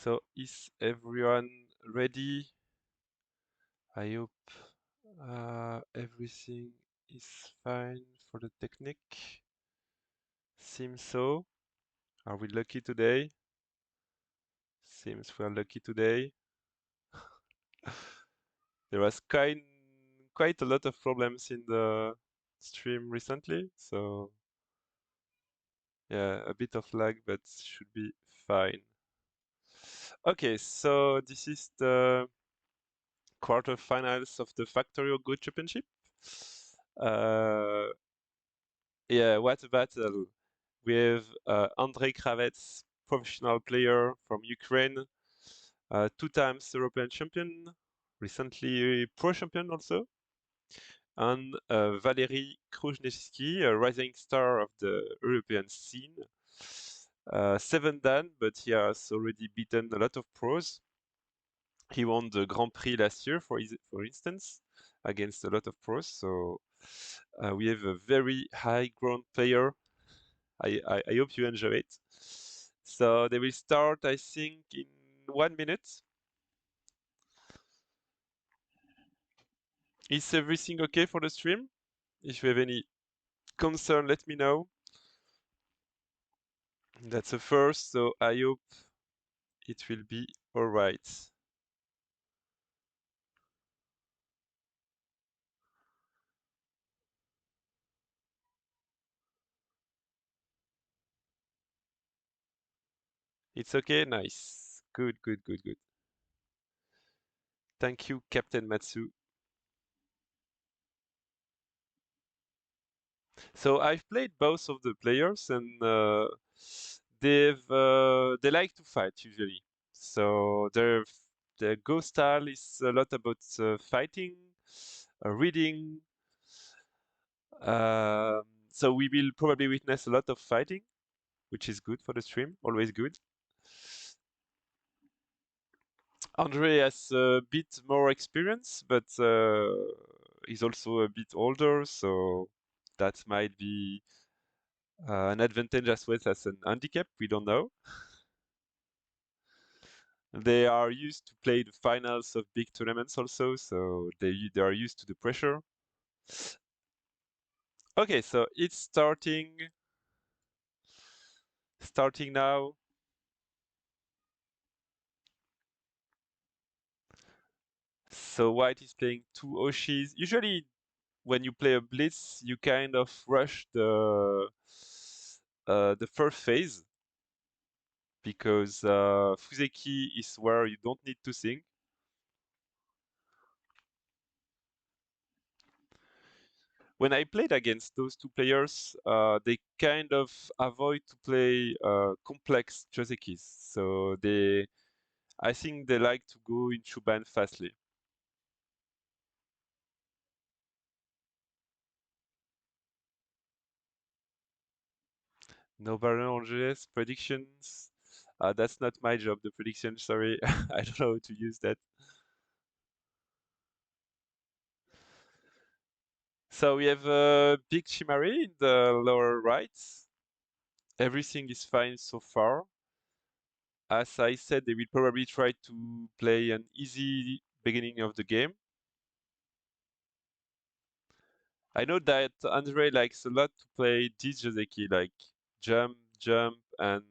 So is everyone ready? I hope everything is fine for the technique. Seems so. Are we lucky today? Seems we are lucky today. There was quite a lot of problems in the stream recently, so yeah, a bit of lag, but should be fine. Okay, so this is the quarterfinals of the Factorio Go Championship. Yeah, what a battle. We have Andrii Kravets, professional player from Ukraine, two times European champion, recently pro champion also, and Valerii Krushelnytskyi, a rising star of the European scene. 7 dan, but he has already beaten a lot of pros. He won the Grand Prix last year, for instance, against a lot of pros. So we have a very high ground player. I hope you enjoy it. So they will start, I think, in 1 minute. Is everything okay for the stream? If you have any concern, let me know. That's a first, so I hope it will be all right. It's okay? Nice. Good, good, good, good. Thank you, Captain Matsu. So I've played both of the players, and they like to fight usually. So their Go style is a lot about fighting, reading. So we will probably witness a lot of fighting, which is good for the stream. Always good. Andrei has a bit more experience, but he's also a bit older, so that might be an advantage as well as an handicap. We don't know. They are used to play the finals of big tournaments also, so they are used to the pressure. Okay, so it's starting now. So white is playing two Oshis. Usually when you play a blitz, you kind of rush the first phase because Fuseki is where you don't need to think. When I played against those two players, they kind of avoid to play complex Josekis. So I think they like to go in Shuban fastly. No Baron Angeles predictions. That's not my job, the prediction, sorry. I don't know how to use that. So we have a big Chimari in the lower right. Everything is fine so far. As I said, they will probably try to play an easy beginning of the game. I know that Andre likes a lot to play this Joseki, like jump, jump, and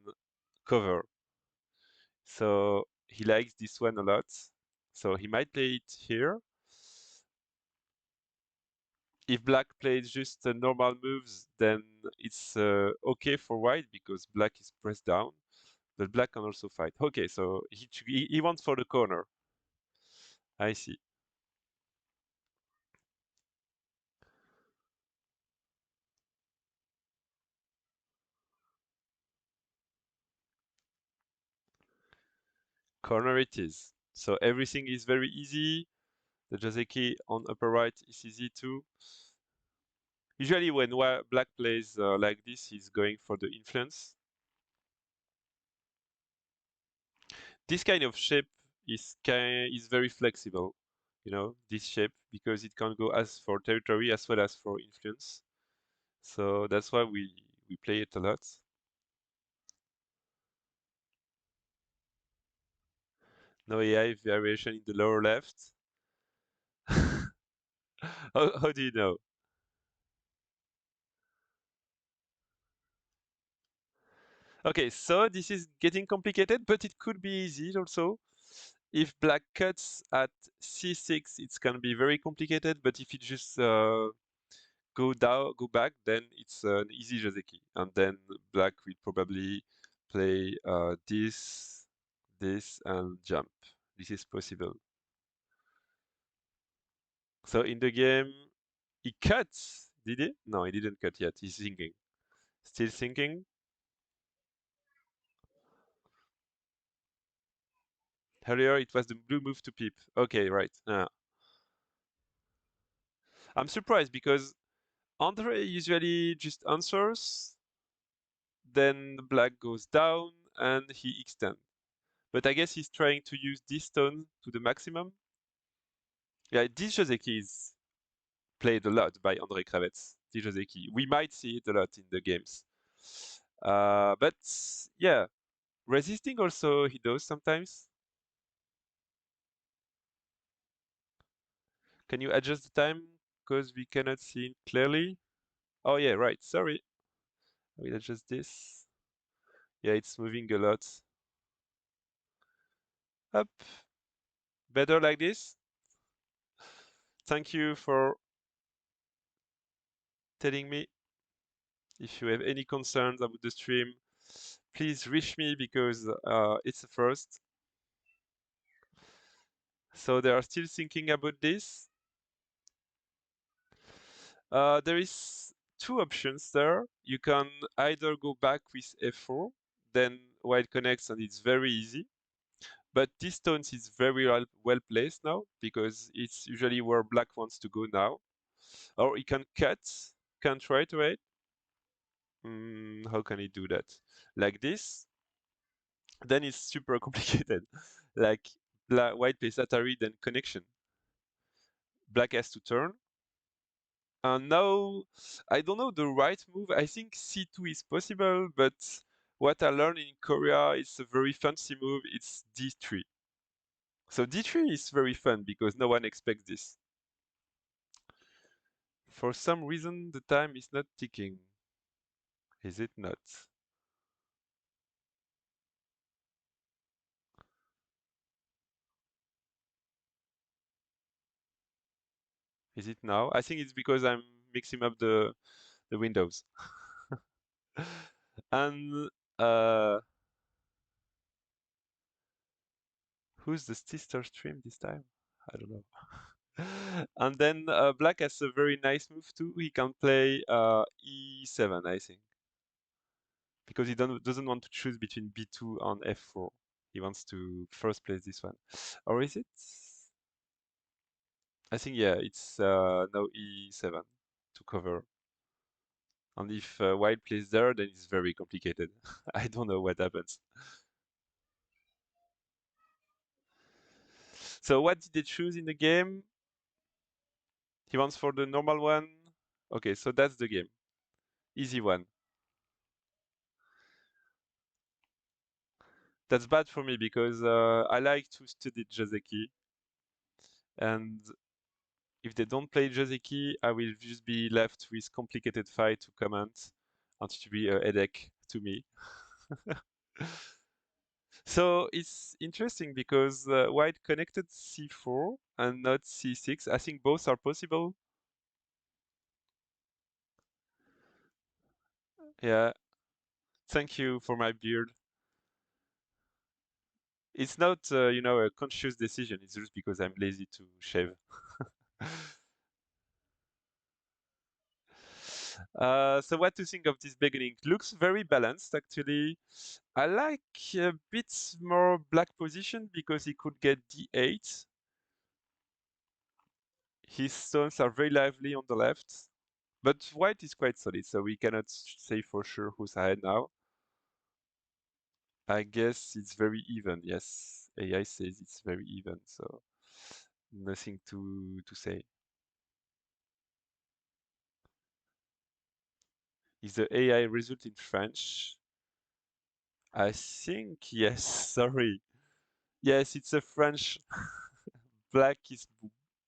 cover. So he likes this one a lot. So he might play it here. If black plays just normal moves, then it's okay for white because black is pressed down. But black can also fight. Okay, so he wants for the corner. I see. Corner it is. So everything is very easy. The Joseki on upper right is easy too. Usually when black plays like this, he's going for the influence. This kind of shape is very flexible, you know, this shape, because it can go as for territory as well as for influence. So that's why we play it a lot. No AI variation in the lower left. How do you know? Okay, so this is getting complicated, but it could be easy also. If black cuts at c6, it's gonna be very complicated, but if it just go back, then it's an easy Joseki. And then black will probably play this, and jump. This is possible. So in the game, he cuts. Did he? No, he didn't cut yet. He's thinking. Still thinking. Earlier, it was the blue move to peep. Okay, right. I'm surprised because Andre usually just answers, then black goes down, and he extends. But I guess he's trying to use this stone to the maximum. Yeah, this Joseki is played a lot by Andrii Kravets. This Joseki. We might see it a lot in the games. But yeah, resisting also he does sometimes. Can you adjust the time? Because we cannot see it clearly. Oh yeah, right. Sorry. I will adjust this. Yeah, it's moving a lot. Up. Better like this. Thank you for telling me. If you have any concerns about the stream, please reach me because it's the first. So they are still thinking about this. There is two options there. You can either go back with f4, then white connects and it's very easy. But this stone is very well placed now because it's usually where black wants to go now. Or he can cut, can't right away. How can he do that? Like this. Then it's super complicated. Like white plays Atari, then connection. Black has to turn. And now, I don't know the right move. I think c2 is possible, but what I learned in Korea is a very fancy move. It's d3. So d3 is very fun because no one expects this. For some reason, the time is not ticking. Is it not? Is it now? I think it's because I'm mixing up the windows. And uh, who's the sister stream this time? I don't know. And then black has a very nice move too. He can play e7, I think, because he doesn't want to choose between b2 and f4. He wants to first place this one. Or is it? I think, yeah, it's no e7 to cover. And if white plays there, then it's very complicated. I don't know what happens. So what did they choose in the game? He wants for the normal one. Okay, so that's the game. Easy one. That's bad for me because I like to study Joseki. And if they don't play Joseki, I will just be left with complicated fight to comment and to be a headache to me. So it's interesting because white connected c4 and not c6. I think both are possible. Yeah, thank you for my beard. It's not, a conscious decision. It's just because I'm lazy to shave. So what to think of this beginning? Looks very balanced, actually. I like a bit more black position because he could get d8. His stones are very lively on the left. But white is quite solid, so we cannot say for sure who's ahead now. I guess it's very even, yes. AI says it's very even, so nothing to say. Is the AI result in French? I think yes, sorry. Yes, it's a French. Black is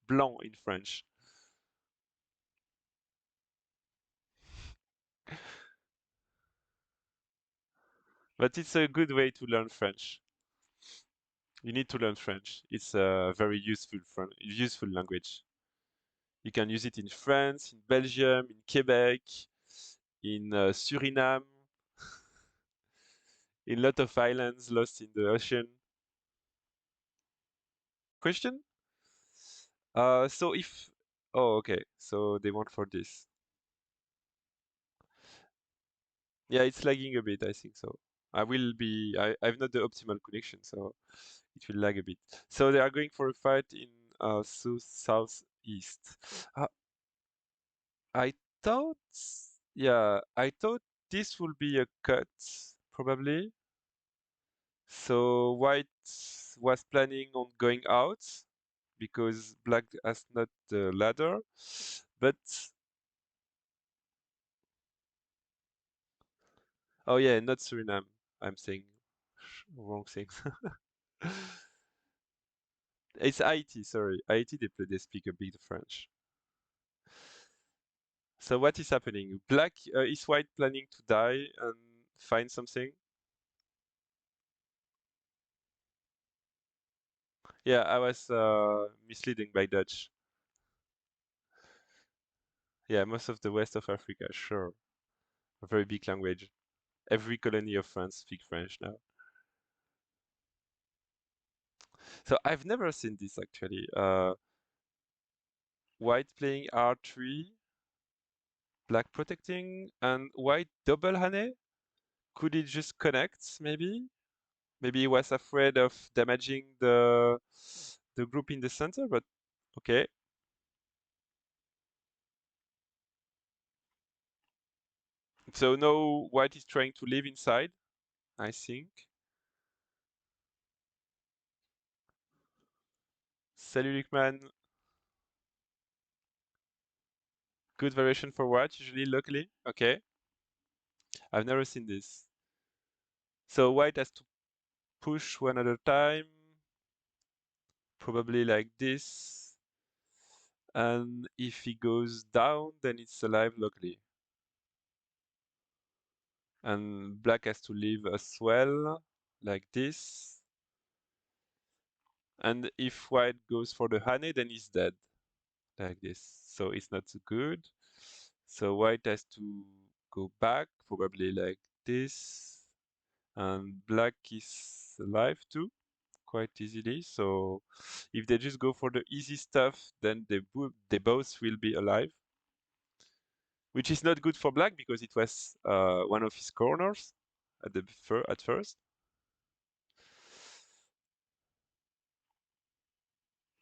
blanc in French. But it's a good way to learn French. You need to learn French. It's a very useful language. You can use it in France, in Belgium, in Quebec, in Suriname, in a lot of islands lost in the ocean. Question? So if, oh, okay. So they want for this. Yeah, it's lagging a bit, I think so. I've not the optimal connection, so it will lag a bit. So they are going for a fight in southeast. Uh, I thought, yeah, I thought this will be a cut, probably. So White was planning on going out because Black has not the ladder, but oh yeah, not Suriname. I'm saying wrong things. It's Haiti, sorry. Haiti, they speak a bit French. So what is happening? Black is White planning to die and find something? Yeah, I was misleading by Dutch. Yeah, most of the west of Africa, sure. A very big language. Every colony of France speak French now. So I've never seen this actually. White playing R3, Black protecting, and White double Hane? Could it just connect, maybe? Maybe he was afraid of damaging the group in the center, but okay. So now White is trying to live inside, I think. Salut Luckman. Good variation for White, usually locally. Okay. I've never seen this. So White has to push one at a time, probably like this. And if he goes down, then it's alive locally. And Black has to leave as well, like this. And if White goes for the Hane, then he's dead, like this. So it's not so good. So White has to go back, probably like this. And Black is alive too, quite easily. So if they just go for the easy stuff, then they both will be alive. Which is not good for Black because it was one of his corners at first.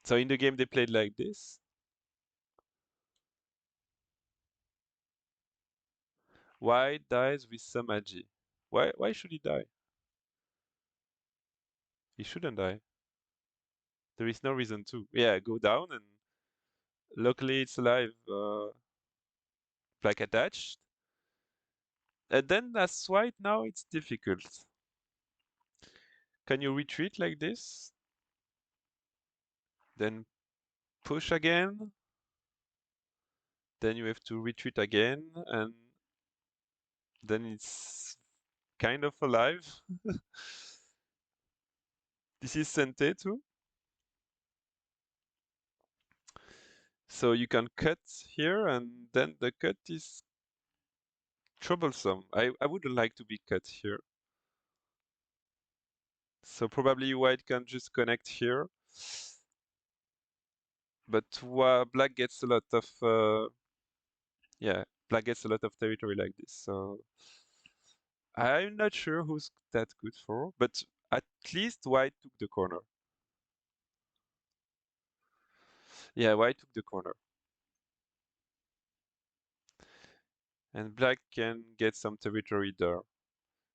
So in the game they played like this. White dies with some agi. Why should he die? He shouldn't die. There is no reason to. Yeah, go down and luckily it's alive. Black attached. And then as White now it's difficult. Can you retreat like this? Then push again. Then you have to retreat again and then it's kind of alive. This is Sente too. So you can cut here and then the cut is troublesome. I would like to be cut here. So probably White can just connect here. But Black gets a lot of yeah, Black gets a lot of territory like this. So I'm not sure who's that good for, but at least White took the corner. Yeah, White took the corner. And Black can get some territory there.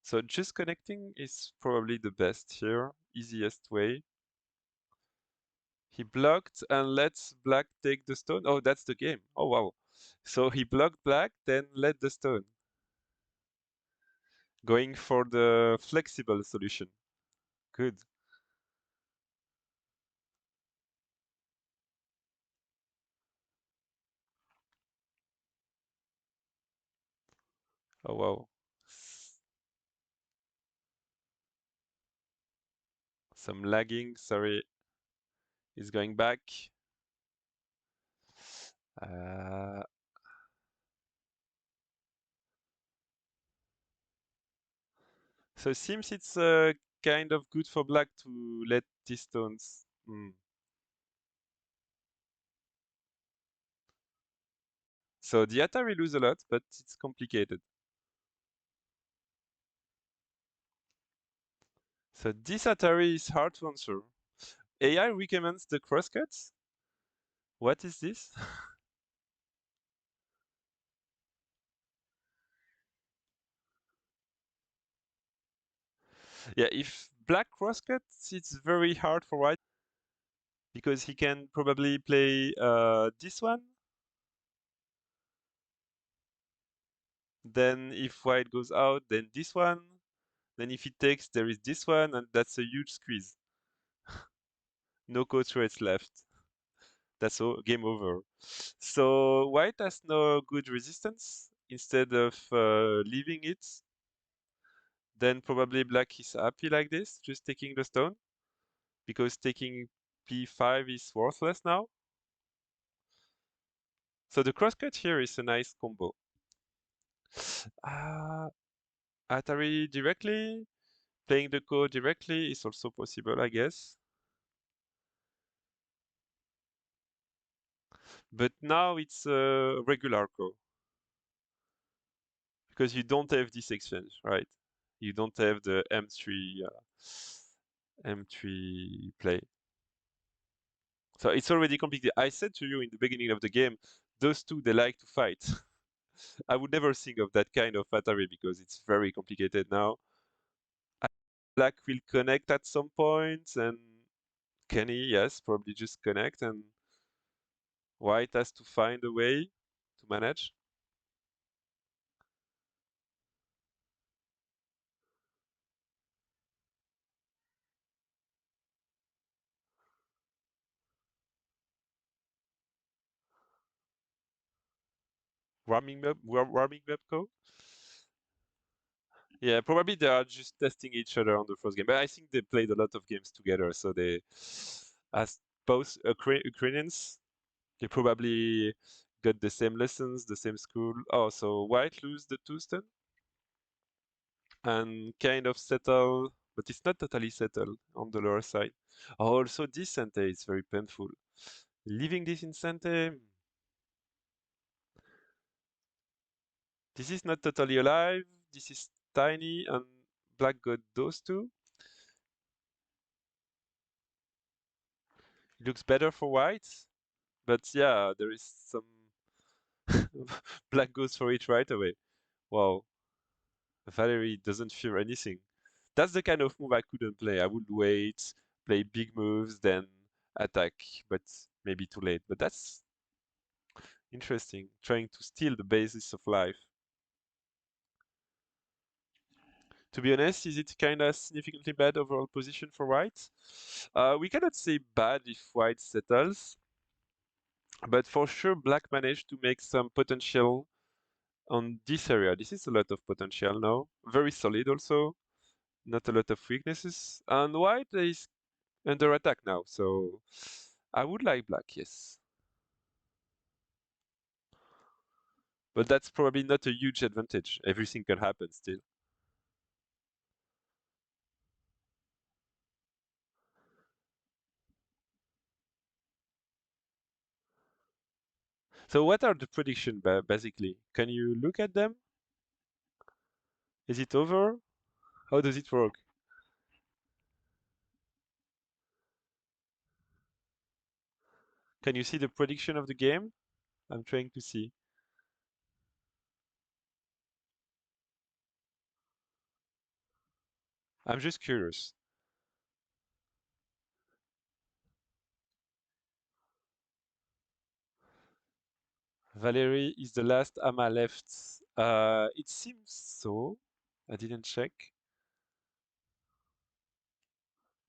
So just connecting is probably the best here, easiest way. He blocked and lets Black take the stone. Oh, that's the game. Oh, wow. So he blocked Black, then let the stone. Going for the flexible solution. Good. Oh wow. Some lagging, sorry, is going back. Uh, so it seems it's kind of good for black to let these stones. So the Atari lose a lot, but it's complicated. So this Atari is hard to answer. AI recommends the crosscuts. What is this? Yeah, if black crosscuts, it's very hard for white because he can probably play this one. Then if white goes out, then this one. Then if he takes, there is this one, and that's a huge squeeze. No coach rates left. That's all, game over. So white has no good resistance. Instead of leaving it, then probably black is happy like this, just taking the stone, because taking p5 is worthless now. So the crosscut here is a nice combo. Uh, Atari directly, playing the code directly is also possible, I guess. But now it's a regular code because you don't have this exchange, right? You don't have the M3 play. So it's already complicated. I said to you in the beginning of the game, those two, they like to fight. I would never think of that kind of Atari because it's very complicated now. Black will connect at some point, and Kenny, yes, probably just connect, and white has to find a way to manage. Warming up code. Yeah, probably they are just testing each other on the first game. But I think they played a lot of games together, so they, as both Ukrainians, they probably got the same lessons, the same school. Oh, so white lose the two-stone and kind of settle, but it's not totally settled on the lower side. Also, this center is very painful. Leaving this in center, this is not totally alive. This is tiny, and black got those two. It looks better for white, but yeah, there is some black goes for it right away. Wow, Valerie doesn't fear anything. That's the kind of move I couldn't play. I would wait, play big moves, then attack, but maybe too late. But that's interesting, trying to steal the basis of life. To be honest, is it kind of significantly bad overall position for white? We cannot say bad if white settles, but for sure black managed to make some potential on this area. This is a lot of potential now. Very solid also. Not a lot of weaknesses. And white is under attack now, so I would like black, yes. But that's probably not a huge advantage. Everything can happen still. So what are the prediction basically? Can you look at them? Is it over? How does it work? Can you see the prediction of the game? I'm trying to see. I'm just curious. Valerie is the last Ama left. It seems so. I didn't check.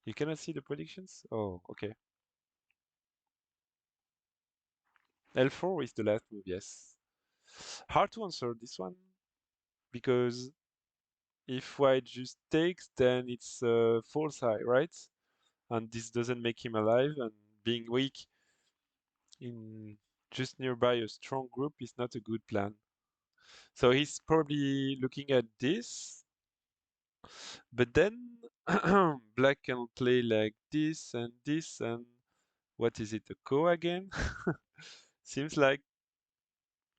You cannot see the predictions? Oh, okay. L4 is the last move, yes. Hard to answer this one. because if white just takes, then it's false high, right? And this doesn't make him alive, and being weak in just nearby a strong group is not a good plan. So he's probably looking at this, but then black can play like this, and what is it, a ko again? Seems like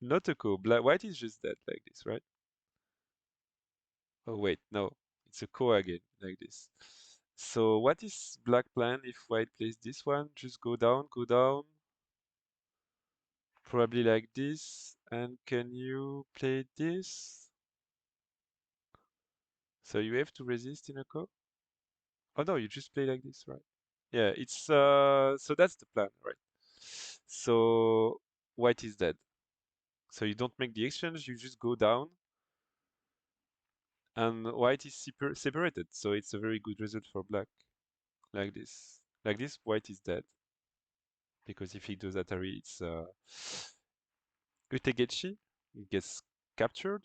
not a ko. White is just dead like this, right? Oh wait, no, it's a ko again like this. So what is black plan if white plays this one? Just go down, probably like this. And can you play this? So you have to resist in a ko? Oh no, you just play like this, right? Yeah, it's so that's the plan, right? So white is dead. So you don't make the exchange, you just go down, and white is separated. So it's a very good result for black, like this. Like this, white is dead. Because if he does Atari, it's Utegechi. He gets captured.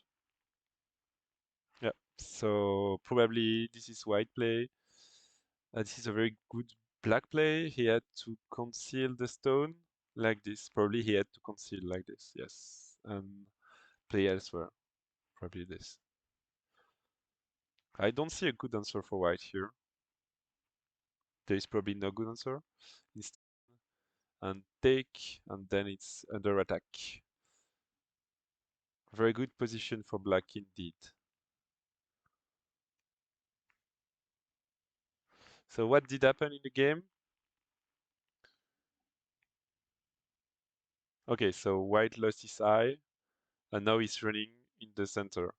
Yeah. So probably this is white play. This is a very good black play. He had to conceal the stone like this. Probably he had to conceal like this. Yes. And play elsewhere. Probably this. I don't see a good answer for white here. There is probably no good answer. Instead, and take, and then it's under attack. Very good position for black indeed. So what did happen in the game? Okay, so white lost his eye, and now he's running in the center.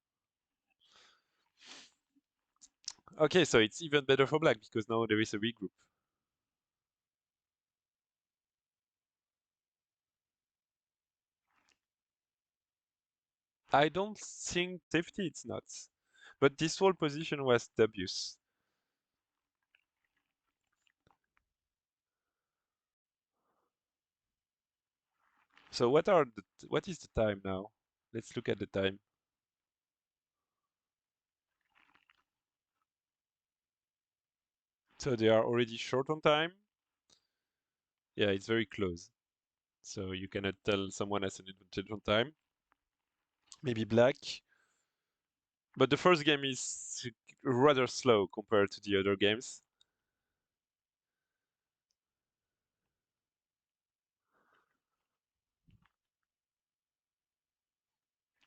Okay, so it's even better for black because now there is a regroup. I don't think safety it's not, but this whole position was dubious. So what is the time now? Let's look at the time. So they are already short on time. Yeah, it's very close. So you cannot tell someone has an advantage on time. Maybe black. But the first game is rather slow compared to the other games.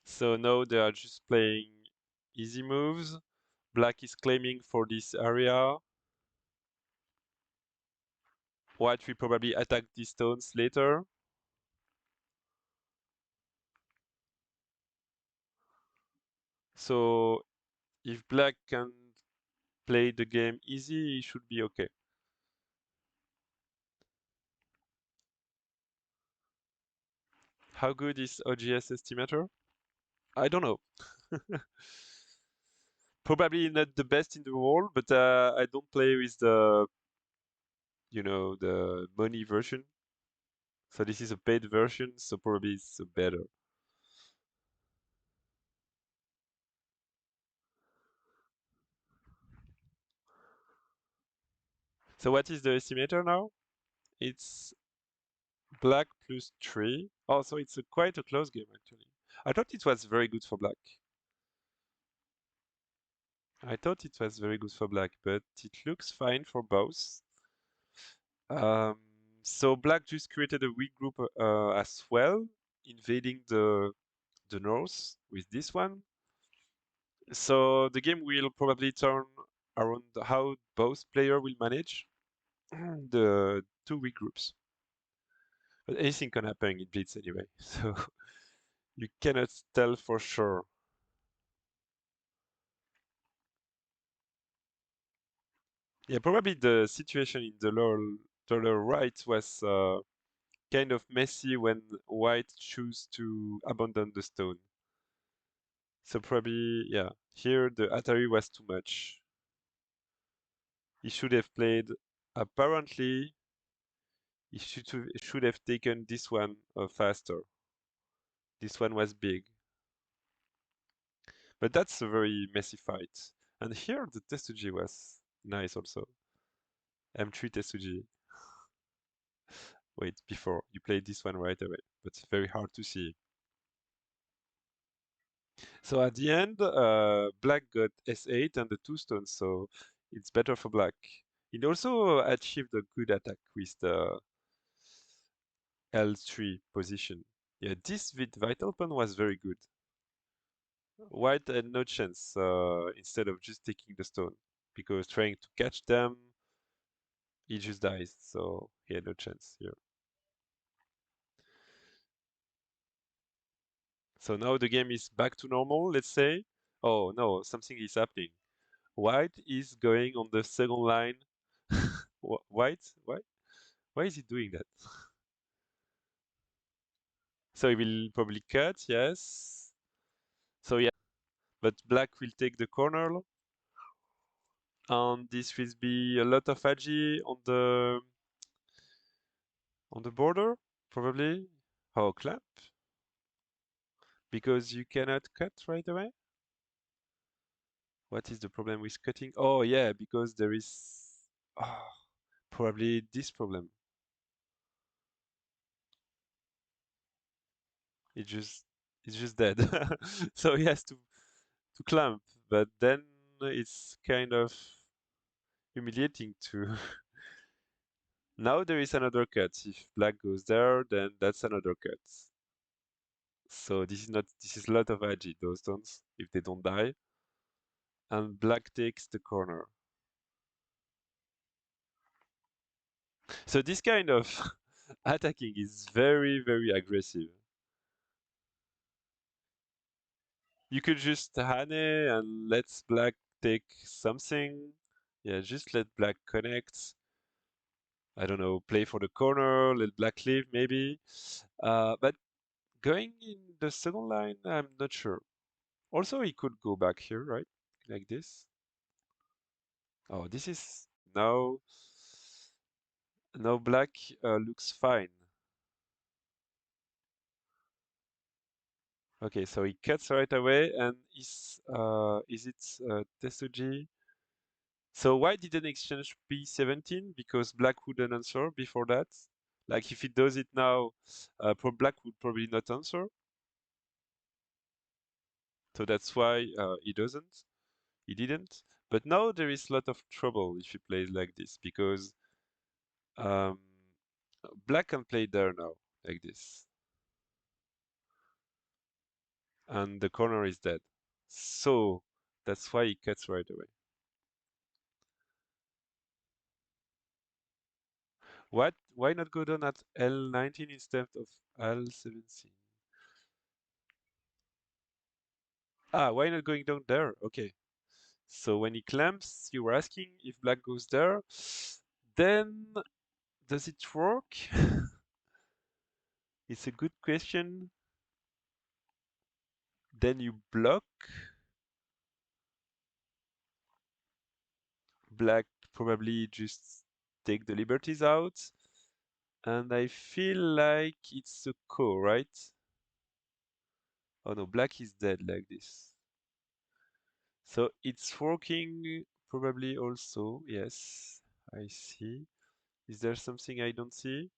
So now they are just playing easy moves. Black is claiming for this area. White will probably attack these stones later. So if black can play the game easy, he should be okay. How good is OGS estimator? I don't know. Probably not the best in the world, but I don't play with the money version. So this is a paid version, so probably it's better. So what is the estimator now? It's black plus 3. Oh, so it's quite a close game actually. I thought it was very good for black. I thought it was very good for black, but it looks fine for both. Um, so black just created a weak group as well, invading the north with this one. So the game will probably turn around how both players will manage the two weak groups. But anything can happen in Blitz anyway, so you cannot tell for sure. Yeah, probably the situation in the lower right was kind of messy when white chose to abandon the stone. So probably, yeah, here the Atari was too much. He should have played, apparently, he should have taken this one faster. This one was big. But that's a very messy fight. And here the Testuji was nice also. M3 Testuji. Wait, before you played this one right away, but it's very hard to see. So at the end, black got S8 and the two stones, so it's better for black. It also achieved a good attack with the L3 position. Yeah, this vital pawn was very good. White had no chance instead of just taking the stone, because trying to catch them, he just dies, so he had no chance here. So now the game is back to normal, let's say. Oh no, something is happening. White is going on the second line. White? Why is he doing that? So he will probably cut, yes. So yeah, but black will take the corner. And this will be a lot of agi on the border, probably. Oh, clamp? Because you cannot cut right away? What is the problem with cutting? Oh yeah, because there is probably this problem. It just it's just dead. So he has to clamp, but then it's kind of humiliating to now there is another cut. If black goes there, then that's another cut. So this is a lot of agi, those stones, if they don't die. And black takes the corner. So this kind of attacking is very, very aggressive. You could just Hane and let black take something. Yeah, just let black connect. I don't know, play for the corner, let black leave maybe. But going in the second line, I'm not sure. Also, he could go back here, right? Like this. Oh, this is now black looks fine. Okay, so he cuts right away, and is it Tesuji? So why didn't exchange B17? Because black wouldn't answer before that. Like if he does it now, black would probably not answer. So that's why he doesn't. He didn't. But now there is a lot of trouble if he plays like this because um, black can play there now like this, and the corner is dead. So that's why he cuts right away. What? Why not go down at L19 instead of L17? Ah, why not going down there? Okay. So when he clamps, you were asking if black goes there. Then does it work? It's a good question. Then you block. Black probably just take the liberties out. And I feel like it's a ko, right? Oh no, black is dead like this. So it's working probably also. Yes, I see. Is there something I don't see?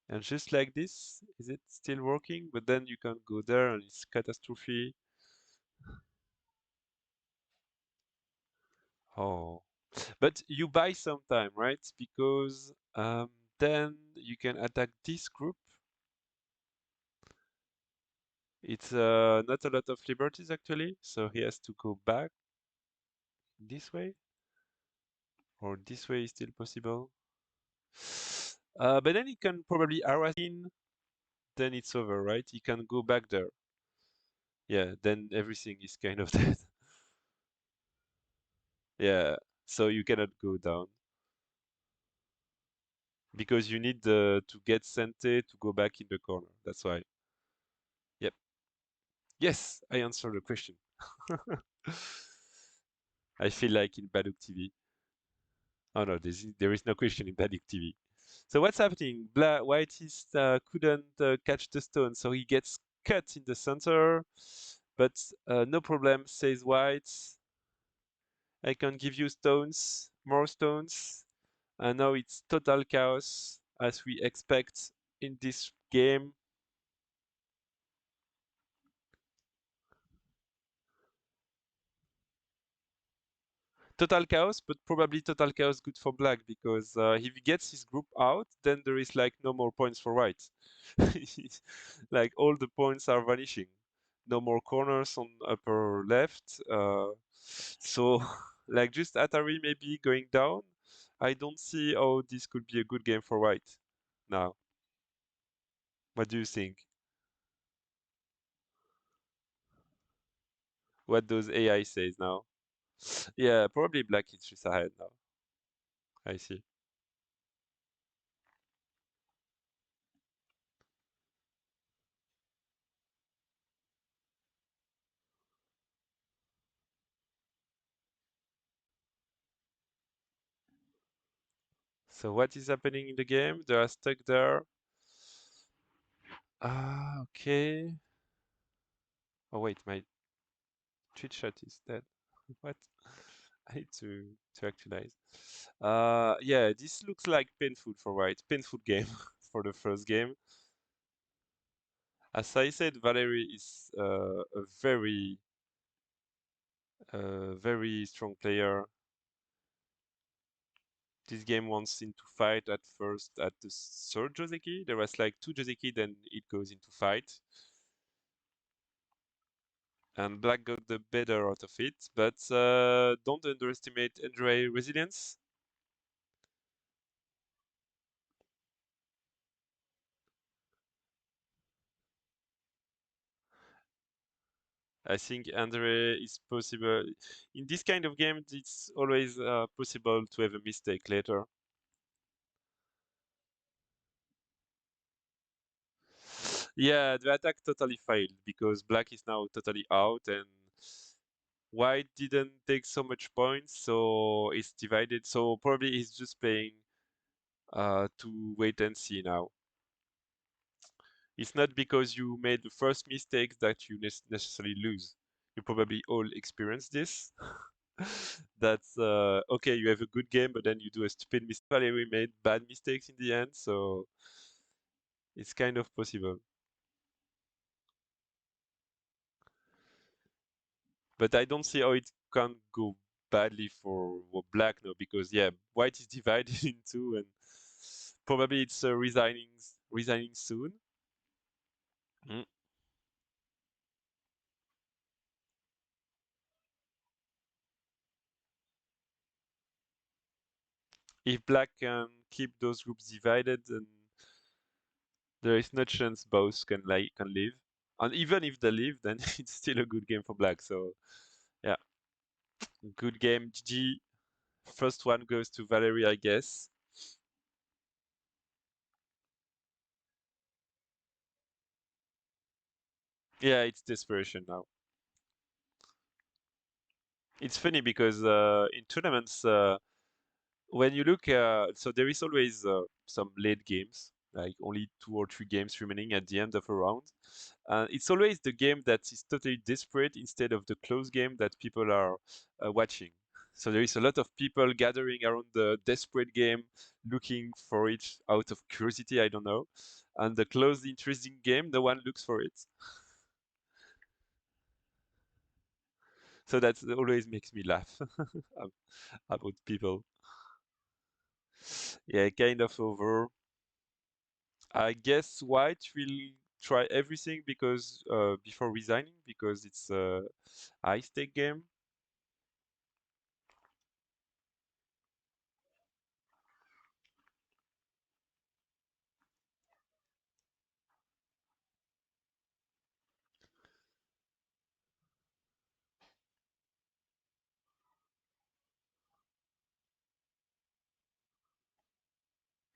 And just like this, is it still working? But then you can go there and it's catastrophe. Oh, but you buy some time, right? Because then you can attack this group. It's not a lot of liberties actually, so he has to go back this way, or this way is still possible. But then he can probably harass in, then it's over, right? He can go back there. Yeah, then everything is kind of dead. Yeah, so you cannot go down because you need to get Sente to go back in the corner. That's why. Yep. Yes, I answered the question. I feel like in Baduk TV. Oh no, there is no question in Baduk TV. So what's happening? White is couldn't catch the stone, so he gets cut in the center, but no problem, says white. I can give you stones, more stones. And now it's total chaos, as we expect in this game. Total chaos, but probably total chaos good for black, because if he gets his group out, then there is like no more points for white. Like all the points are vanishing. No more corners on upper left. So like just Atari maybe going down. I don't see how this could be a good game for white now. What do you think? What does AI says now? Yeah, probably black is just ahead now. I see. So what is happening in the game? They are stuck there. Ah, okay. Oh wait, my tweet chat is dead. What? I need to actualize. Yeah, this looks like painful for white. Painful game for the first game. As I said, Valerie is a very strong player. This game wants him to fight at first at the third Joseki. There was like two Joseki, then it goes into fight. And black got the better out of it, but don't underestimate Andrei's resilience. I think Andrei is possible. In this kind of game, it's always possible to have a mistake later. Yeah, the attack totally failed because black is now totally out and white didn't take so much points, so it's divided. So probably he's just playing to wait and see now. It's not because you made the first mistake that you necessarily lose. You probably all experience this. That's okay. You have a good game, but then you do a stupid mistake. We made bad mistakes in the end, so it's kind of possible. But I don't see how it can go badly for black now, because yeah, white is divided in two, and probably it's resigning soon. Mm. If black can keep those groups divided, then there is no chance both can live. And even if they live, then it's still a good game for black. So yeah, good game, GG. First one goes to Valerie, I guess. Yeah, it's desperation now. It's funny because in tournaments, when you look, so there is always some late games, like only 2 or 3 games remaining at the end of a round. It's always the game that is totally desperate instead of the close game that people are watching. So there is a lot of people gathering around the desperate game, looking for it out of curiosity, I don't know. And the close, interesting game, no one looks for it. So that always makes me laugh about people. Yeah, kind of over. I guess White will try everything because before resigning, because it's a high stake game.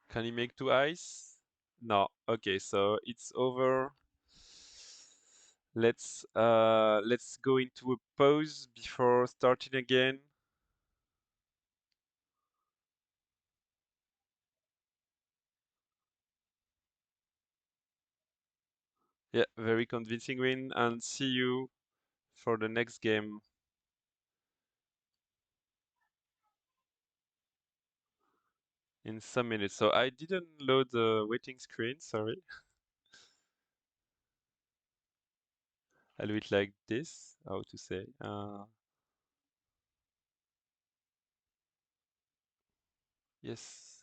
Can he make 2 eyes? No. Okay, so it's over. Let's go into a pause before starting again. Yeah, very convincing win, and see you for the next game in some minutes. So I didn't load the waiting screen, sorry. I'll do it like this, how to say. Yes.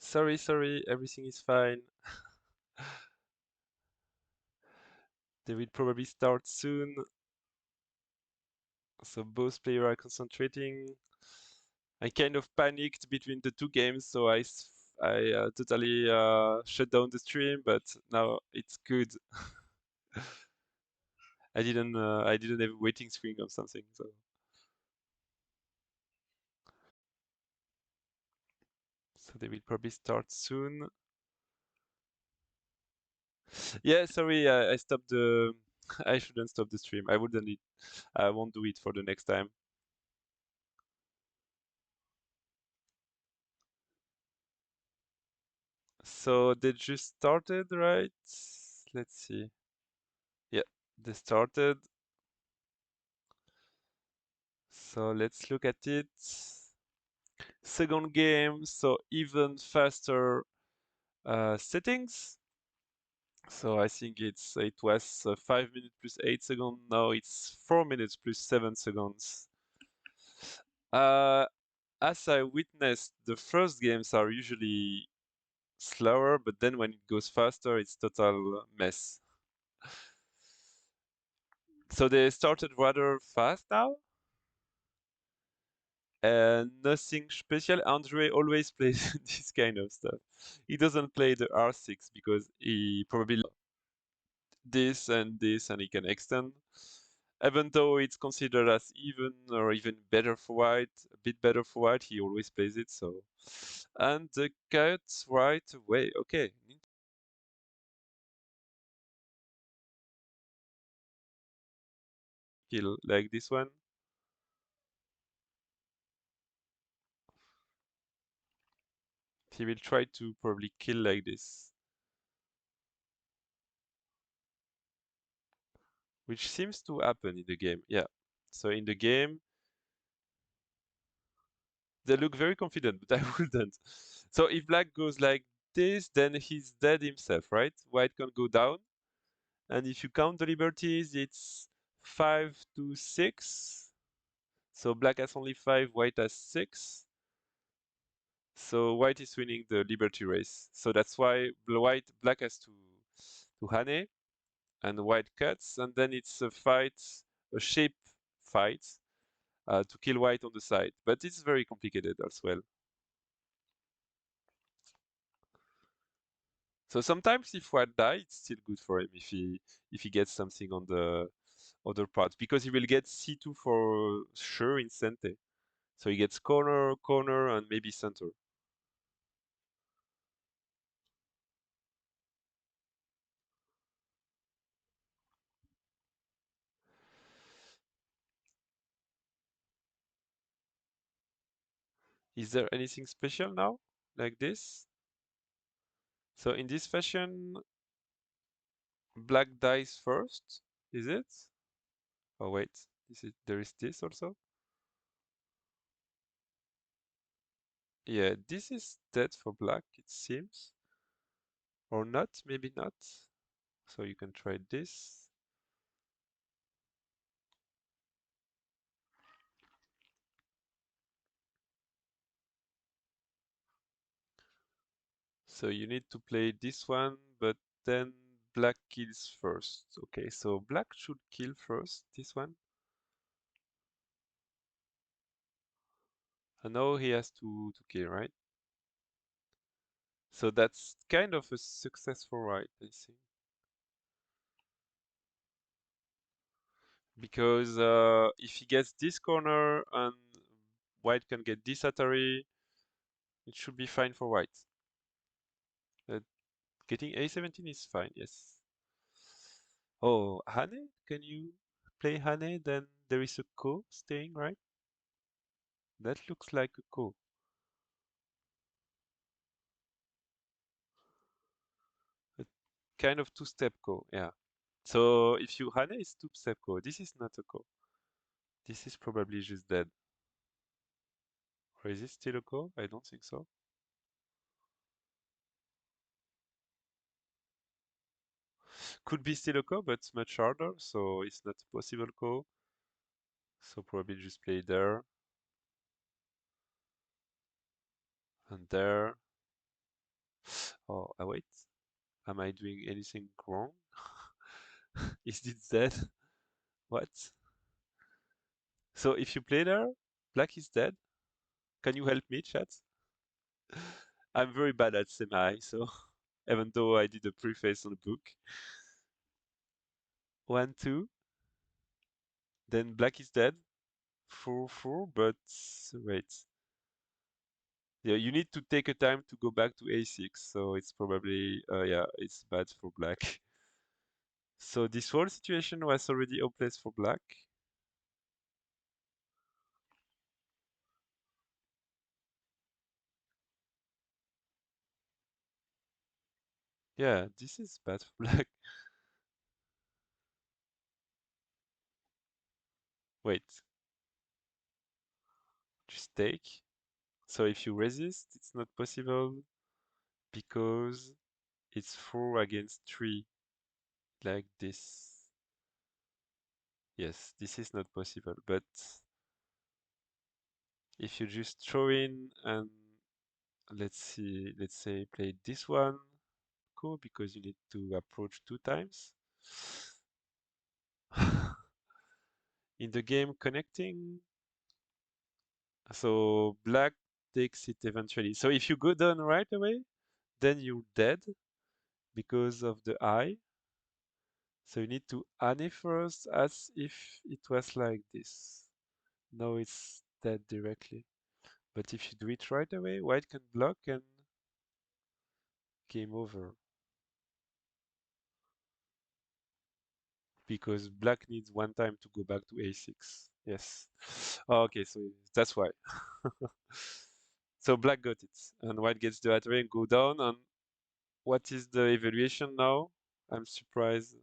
Sorry, everything is fine. They will probably start soon. So both players are concentrating. I kind of panicked between the two games, so I totally shut down the stream, but now it's good. I didn't have a waiting screen or something, so they will probably start soon. Yeah, sorry, I stopped the. I shouldn't stop the stream. I wouldn't. I won't do it for the next time. So they just started, right? Let's see. Yeah, they started. So let's look at it. Second game, so even faster settings. So I think it was 5 minutes plus 8 seconds. Now it's 4 minutes plus 7 seconds. Uh, as I witnessed, the first games are usually slower, but then when it goes faster, it's total mess. So they started rather fast now. And nothing special. Andre always plays this kind of stuff. He doesn't play the R6 because he probably this and he can extend. Even though it's considered as even or even better for white, a bit better for white, he always plays it. So, and the cut right away. Okay, kill like this one. He will try to probably kill like this, which seems to happen in the game. Yeah. So in the game, they look very confident, but I wouldn't. So if black goes like this, then he's dead himself, right? White can go down. And if you count the liberties, it's 5 to 6. So black has only 5, white has 6. So white is winning the liberty race. So that's why black has to Hane and white cuts, and then it's a fight, a shape fight to kill white on the side. But it's very complicated as well. So sometimes if white die, it's still good for him if he gets something on the other part because he will get c2 for sure in center. So he gets corner, and maybe center. Is there anything special now like this? So in this fashion, black dies first, is it? Oh wait, there is this also? Yeah, this is dead for black, it seems. Or not, maybe not. So you can try this. So you need to play this one, but then black kills first. Okay, so black should kill first, this one. And now he has to kill, right? So that's kind of a successful right, I think. Because if he gets this corner and white can get this Atari, it should be fine for white. Uh, Getting A17 is fine, yes. Oh, Hane? Can you play Hane? Then there is a ko staying, right? That looks like a ko. kind of two-step ko, yeah. So if you Hane is two-step ko. This is not a ko. This is probably just dead. Or is it still a ko? I don't think so. Could be still a ko, but it's much harder, so it's not a possible ko. So probably just play there and there. Oh, wait. Am I doing anything wrong? Is it dead? What? So if you play there, black is dead. Can you help me, chat? I'm very bad at semi, so even though I did a preface on the book. 1, 2. Then black is dead. 4, 4. But wait. Yeah, you need to take a time to go back to a6. So it's probably yeah, it's bad for black. So this whole situation was already hopeless for black. Yeah, this is bad for black. Wait, just take. So if you resist, it's not possible because it's 4 against 3, like this. Yes, this is not possible. But if you just throw in and let's see, let's say play this one, cool, because you need to approach 2 times. In the game connecting, so black takes it eventually. So if you go down right away, then you're dead because of the eye. So you need to ane first as if it was like this. Now it's dead directly. But if you do it right away, white can block and game over. Because black needs 1 time to go back to a6. Yes. Oh, okay, so that's why. So black got it, and white gets the Atari and go down. And what is the evaluation now? I'm surprised.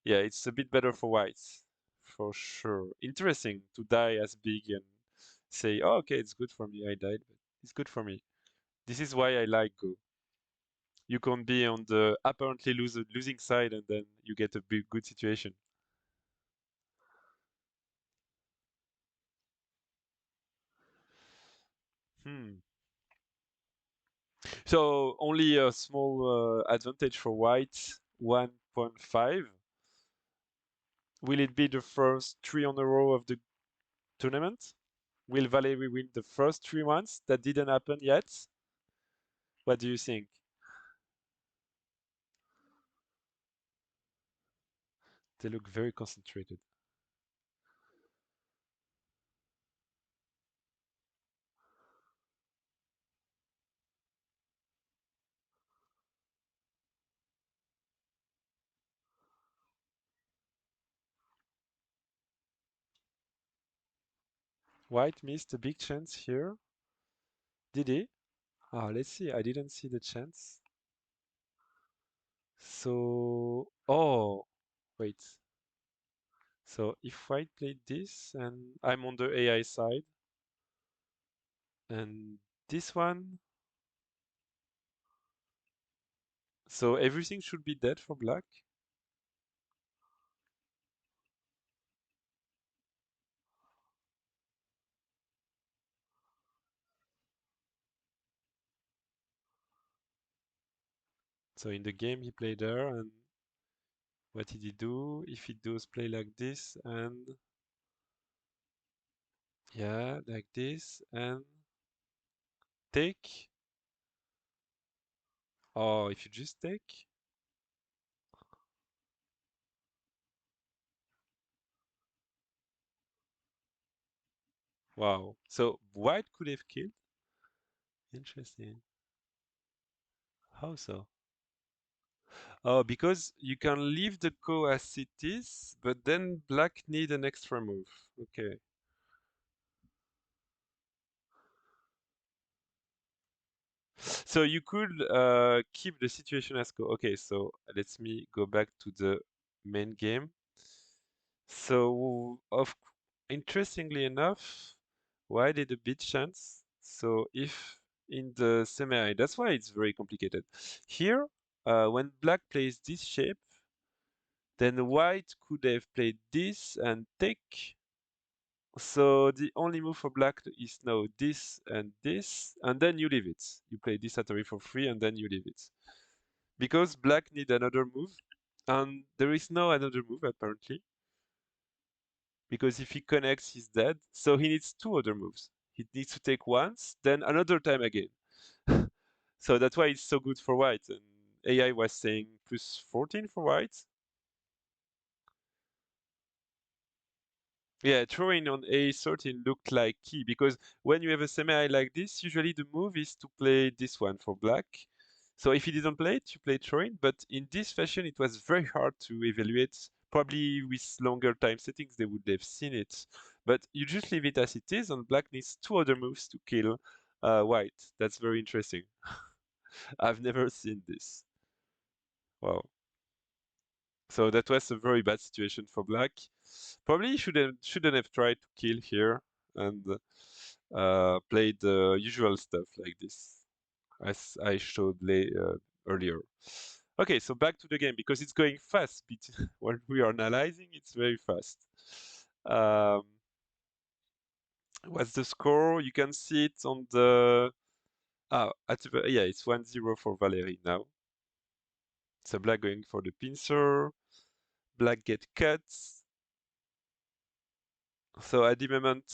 Yeah, it's a bit better for white, for sure. Interesting to die as big and say, oh, okay, it's good for me. I died, but it's good for me. This is why I like Go. You can be on the apparently losing side, and then you get a big good situation. Hmm. So only a small advantage for white, 1.5. Will it be the first 3 on a row of the tournament? Will Valerie win the first 3 ones? That didn't happen yet. What do you think? They look very concentrated. White missed a big chance here. Did he? Ah, let's see. I didn't see the chance. So, oh, wait. So if white played this and I'm on the AI side and this one, so everything should be dead for black. So in the game he played there and what did he do? If he does play like this and yeah, like this and take. Oh, if you just take. Wow. So white could have killed. Interesting. How so? Oh, because you can leave the ko as it is, but then black need an extra move. Okay. So you could keep the situation as go. Okay, so let me go back to the main game. So interestingly enough, why did a bit chance? So if in the semi, that's why it's very complicated. Here, when black plays this shape, then white could have played this and take. So the only move for black is now this, and then you leave it. You play this Atari for free, and then you leave it. Because black need another move, and there is no another move apparently. Because if he connects, he's dead. So he needs two other moves. He needs to take once, then another time again. So that's why it's so good for white. And AI was saying plus 14 for white. Yeah, throwing on A13 looked like key because when you have a semi like this, usually the move is to play this one for black. So if he didn't play it, you play throwing. But in this fashion, it was very hard to evaluate. Probably with longer time settings, they would have seen it. But you just leave it as it is, and black needs two other moves to kill white. That's very interesting. I've never seen this. Wow. So that was a very bad situation for black. Probably shouldn't have tried to kill here and played the usual stuff like this, as I showed earlier. Okay, so back to the game because it's going fast. When we are analyzing, it's very fast. Um, what's the score? You can see it on the yeah, it's 1-0 for Valerii now. So black going for the pincer. Black get cut. So at the moment,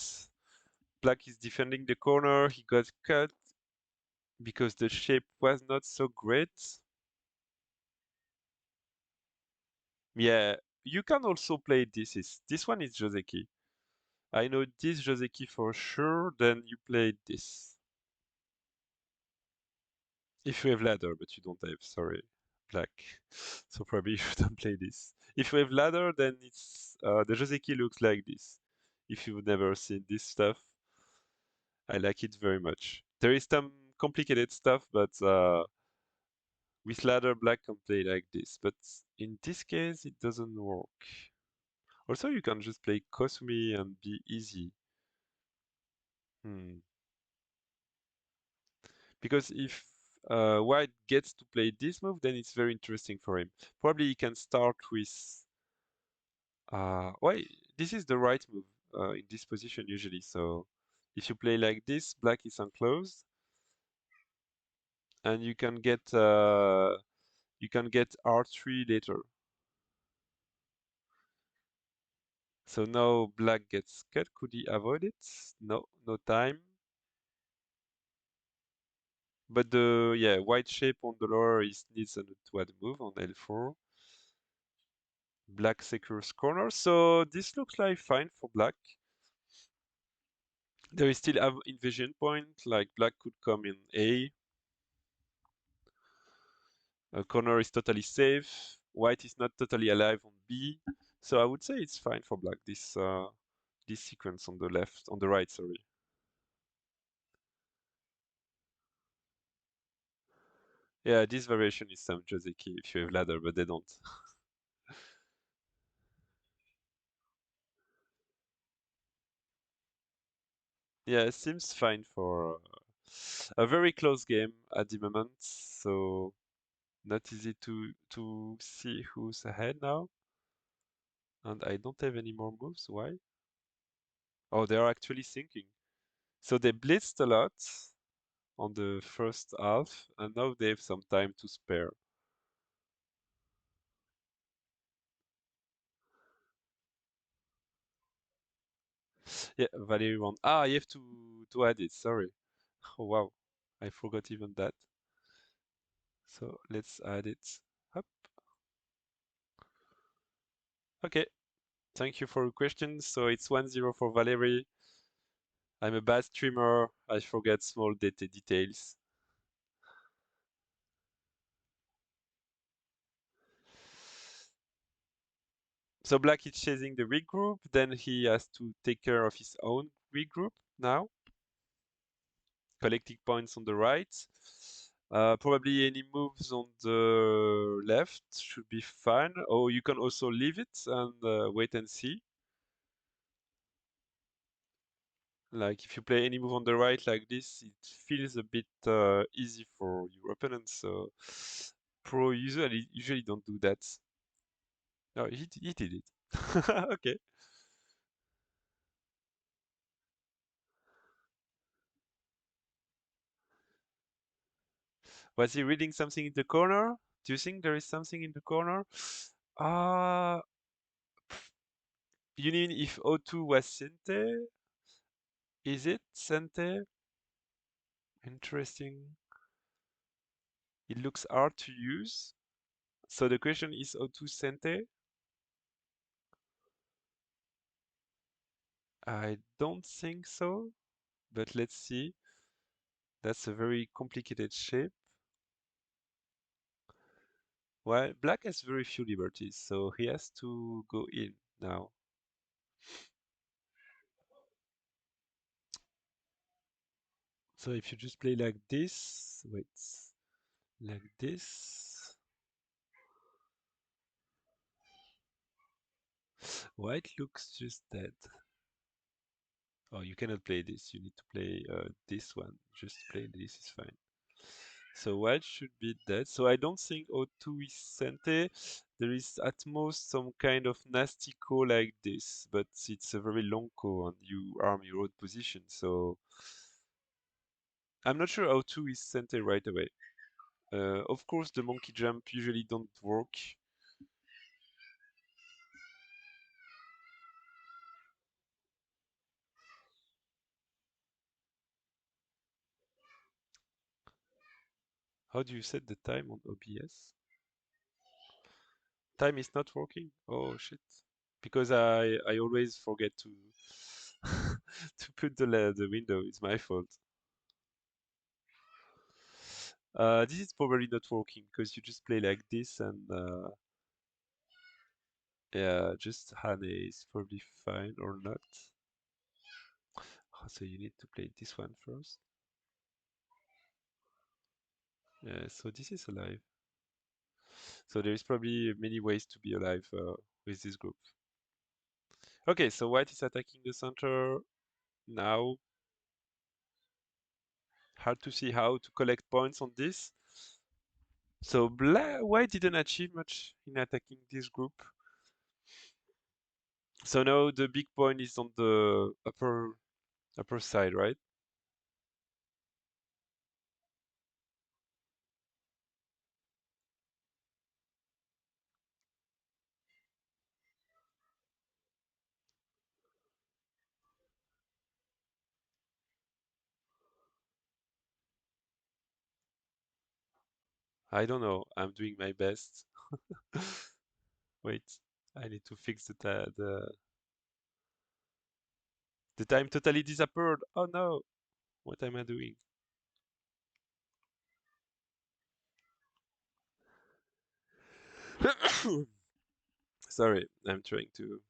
black is defending the corner. He got cut because the shape was not so great. Yeah, you can also play this one is Joseki. I know this Joseki for sure, then you play this. If you have ladder, but you don't have, sorry, black. So probably you shouldn't play this. If you have ladder, then it's the Joseki looks like this. If you've never seen this stuff, I like it very much. There is some complicated stuff, but with ladder, black can play like this. But in this case, it doesn't work. Also, you can just play Kosumi and be easy. Hmm. Because if white gets to play this move, then it's very interesting for him. Probably he can start with... why? This is the right move in this position usually. So if you play like this, black is enclosed. And you can get R3 later. So now black gets cut. Could he avoid it? No, no time. But the white shape on the lower needs to add a move on L4. Black secures corner. So this looks like fine for black. There is still an invasion point, like black could come in A. Corner is totally safe. White is not totally alive on B. So I would say it's fine for black, this sequence on the left, on the right, sorry. Yeah, this variation is some Joseki if you have ladder, but they don't. Yeah, it seems fine for a very close game at the moment, so not easy to see who's ahead now. And I don't have any more moves, why? Oh, they are actually sinking. So they blitzed a lot on the first half, and now they have some time to spare. Yeah, Valerie won. Ah, you have to add it, sorry. Oh wow, I forgot even that. So let's add it. Up. Okay, thank you for your questions. So it's 1-0 for Valerie. I'm a bad streamer. I forget small details. So black is chasing the regroup. Then he has to take care of his own regroup now. Collecting points on the right. Probably any moves on the left should be fine. Or you can also leave it and wait and see. Like if you play any move on the right like this, it feels a bit easy for your opponent. So pro usually don't do that. No, he did it. Okay. Was he reading something in the corner? Do you think there is something in the corner? Uh, you mean if O2 was Sente? Is it Sente? Interesting. It looks hard to use. So the question is O2 Sente? I don't think so, but let's see. That's a very complicated shape. Well, black has very few liberties, so he has to go in now. So if you just play like this, wait, like this, white looks just dead. Oh, you cannot play this. You need to play this one. Just play this is fine. So white should be dead. So I don't think O2 is Sente. There is at most some kind of nasty call like this, but it's a very long call and you arm your own position. So I'm not sure O2 is Sente right away. Of course, the monkey jump usually don't work. How do you set the time on OBS? Time is not working? Oh shit. Because I always forget to to put the window. It's my fault. This is probably not working because you just play like this and yeah, just Hane is probably fine or not. So you need to play this one first. Yeah, so this is alive. So there is probably many ways to be alive with this group. Okay, so white is attacking the center now. Hard to see how to collect points on this. So white didn't achieve much in attacking this group. So now the big point is on the upper side, right? I don't know. I'm doing my best. Wait, I need to fix the time totally disappeared. Oh no, what am I doing? Sorry, I'm trying to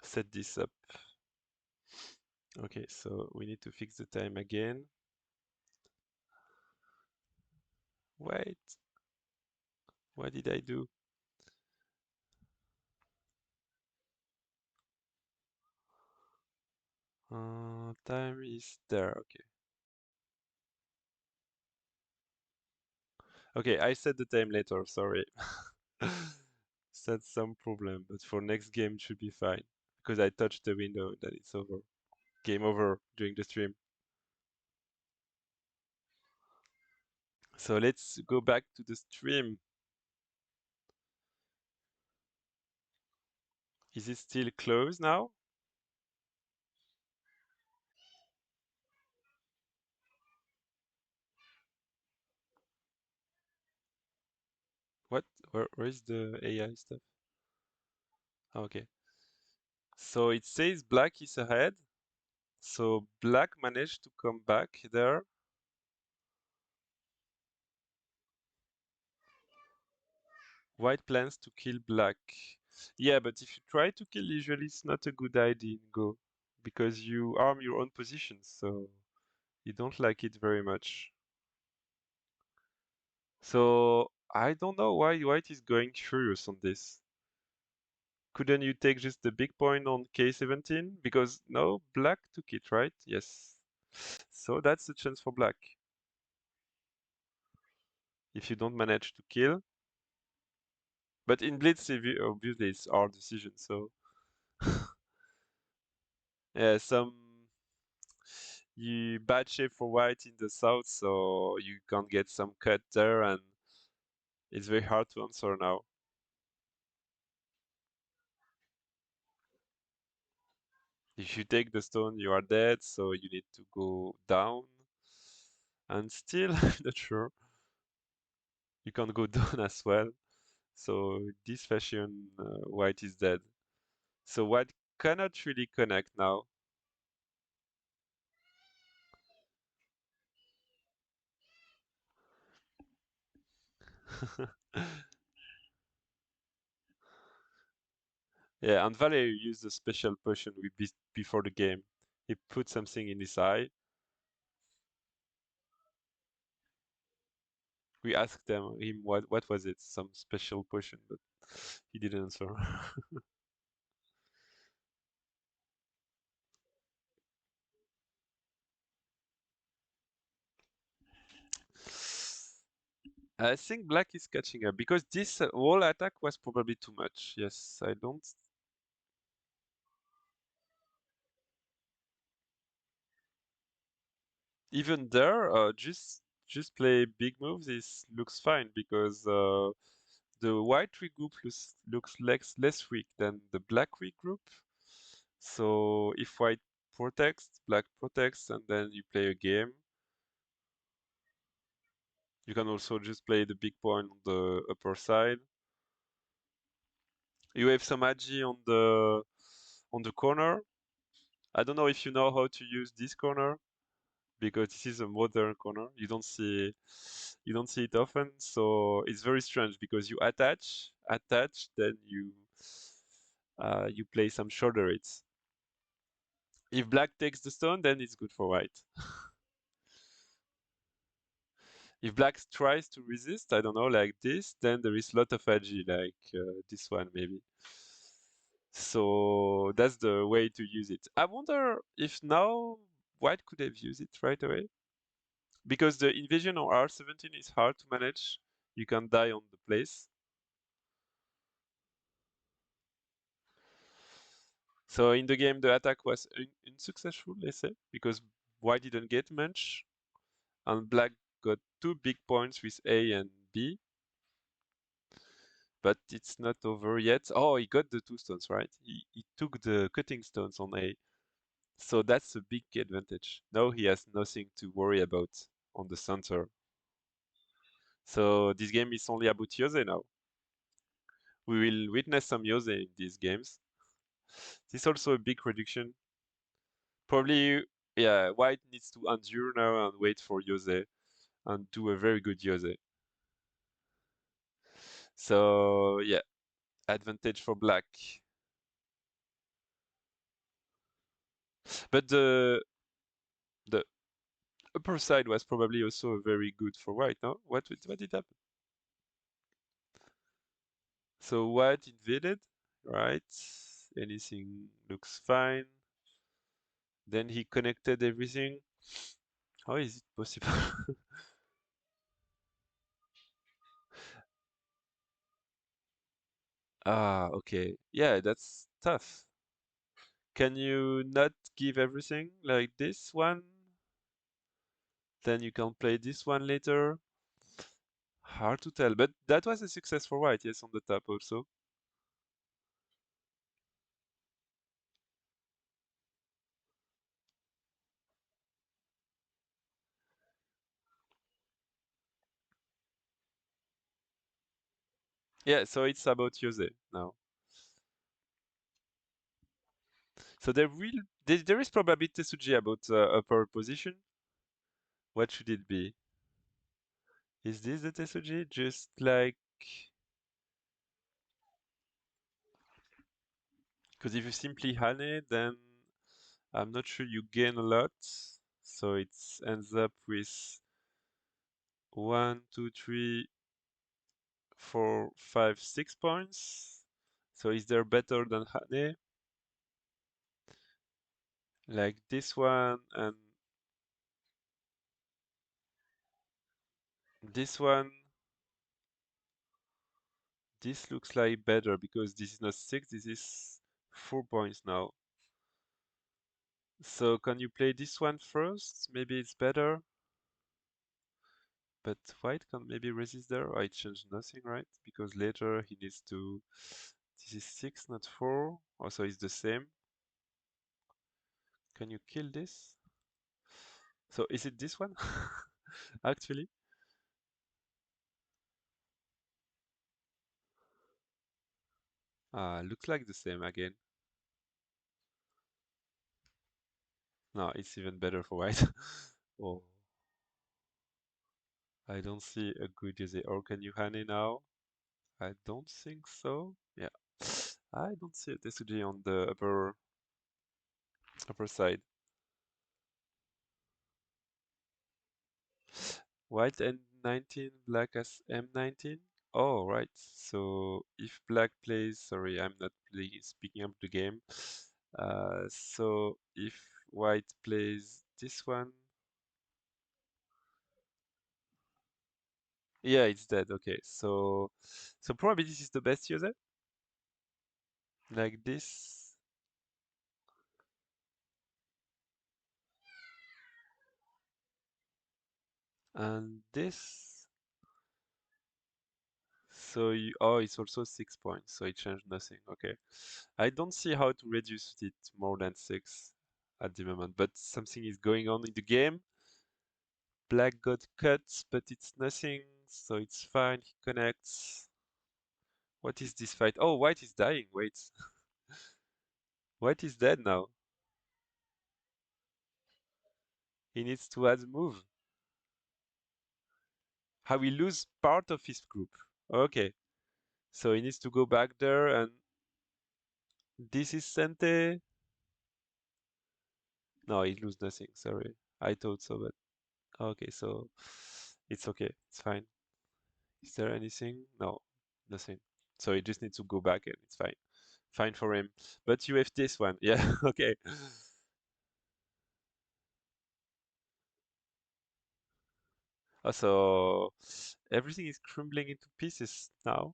set this up. Okay, so we need to fix the time again. Wait, what did I do? Time is there. Okay. Okay, I set the time later. Sorry. That's some problem, but for next game it should be fine because I touched the window. That it's over. Game over during the stream. So let's go back to the stream. Is it still closed now? What? Where is the AI stuff? Oh, okay. So it says black is ahead. So black managed to come back there. White plans to kill black. Yeah, but if you try to kill, usually it's not a good idea in Go because you arm your own positions, so you don't like it very much. So I don't know why white is going curious on this. Couldn't you take just the big point on K17? Because no, black took it, right? Yes. So that's the chance for black. If you don't manage to kill. But in Blitz, obviously it's our decision, so yeah, some you bad shape for white in the south, so you can get some cut there, and it's very hard to answer now. If you take the stone, you are dead, so you need to go down. And still, I'm not sure. You can go down as well. So this fashion, white is dead. So white cannot really connect now. Yeah, and Valerii used a special potion before the game. He put something in his eye. We asked him what was it, some special potion, but he didn't answer. I think black is catching up because this wall attack was probably too much. Yes, I don't. Even there, just play big moves. This looks fine because the white regroup looks less weak than the black regroup. So if white protects, black protects, and then you play a game. You can also just play the big point on the upper side. You have some agi on the corner. I don't know if you know how to use this corner because this is a modern corner. You don't see it often, so it's very strange because you attach, then you play some shoulder hits. If black takes the stone, then it's good for white. If black tries to resist, I don't know, like this, then there is a lot of agi, like this one maybe. So that's the way to use it. I wonder if now white could have used it right away. Because the invasion on R17 is hard to manage. You can die on the place. So in the game, the attack was unsuccessful, let's say, because white didn't get much, and black got two big points with A and B. But it's not over yet. Oh, he got the two stones, right? He took the cutting stones on A. So that's a big advantage. Now he has nothing to worry about on the center. So this game is only about Yuze now. We will witness some Yuze in these games. This is also a big reduction. Probably, yeah, white needs to endure now and wait for Yuze and do a very good Yuze. So yeah, advantage for black. But the upper side was probably also very good for white, no? What did happen? So white invaded, right? Anything looks fine. Then he connected everything. How is it possible? Ah, okay. Yeah, that's tough. Can you not give everything like this one? Then you can play this one later. Hard to tell, but that was a success for white, yes, on the top also. Yeah, so it's about Jose now. So there is probably Tetsuji about upper position. What should it be? Is this the Tetsuji? Just like, because if you simply Hane, then I'm not sure you gain a lot. So it ends up with 1, 2, 3, 4, 5, 6 points. So is there better than Hane? Like this one and this one. This looks like better because this is not 6, this is 4 points now. So can you play this one first? Maybe it's better. But white can maybe resist there. I changed nothing, right? Because later he needs to... This is 6, not 4. Also, it's the same. Can you kill this? So is it this one? Actually? Looks like the same again. No, it's even better for white. Oh, I don't see a good Yuze. Or can you Hane now? I don't think so. Yeah. I don't see a TSUG on the upper side. White N19, black as M19. Oh, right. So if black plays, sorry, I'm not speaking up the game. So if white plays this one, yeah, it's dead. Okay, so probably this is the best user. Like this, and this. So oh, it's also 6 points, so it changed nothing. Okay. I don't see how to reduce it more than 6 at the moment, but something is going on in the game. Black got cut, but it's nothing, so it's fine. He connects. What is this fight? Oh, white is dying. Wait. White is dead now. He needs to add move. How we lose part of his group. Okay. So he needs to go back there, and this is Sente. No, he lose nothing. Sorry. I thought so, but okay, so it's okay. It's fine. Is there anything? No, nothing. So he just needs to go back and it's fine. Fine for him. But you have this one. Yeah, okay. So everything is crumbling into pieces now.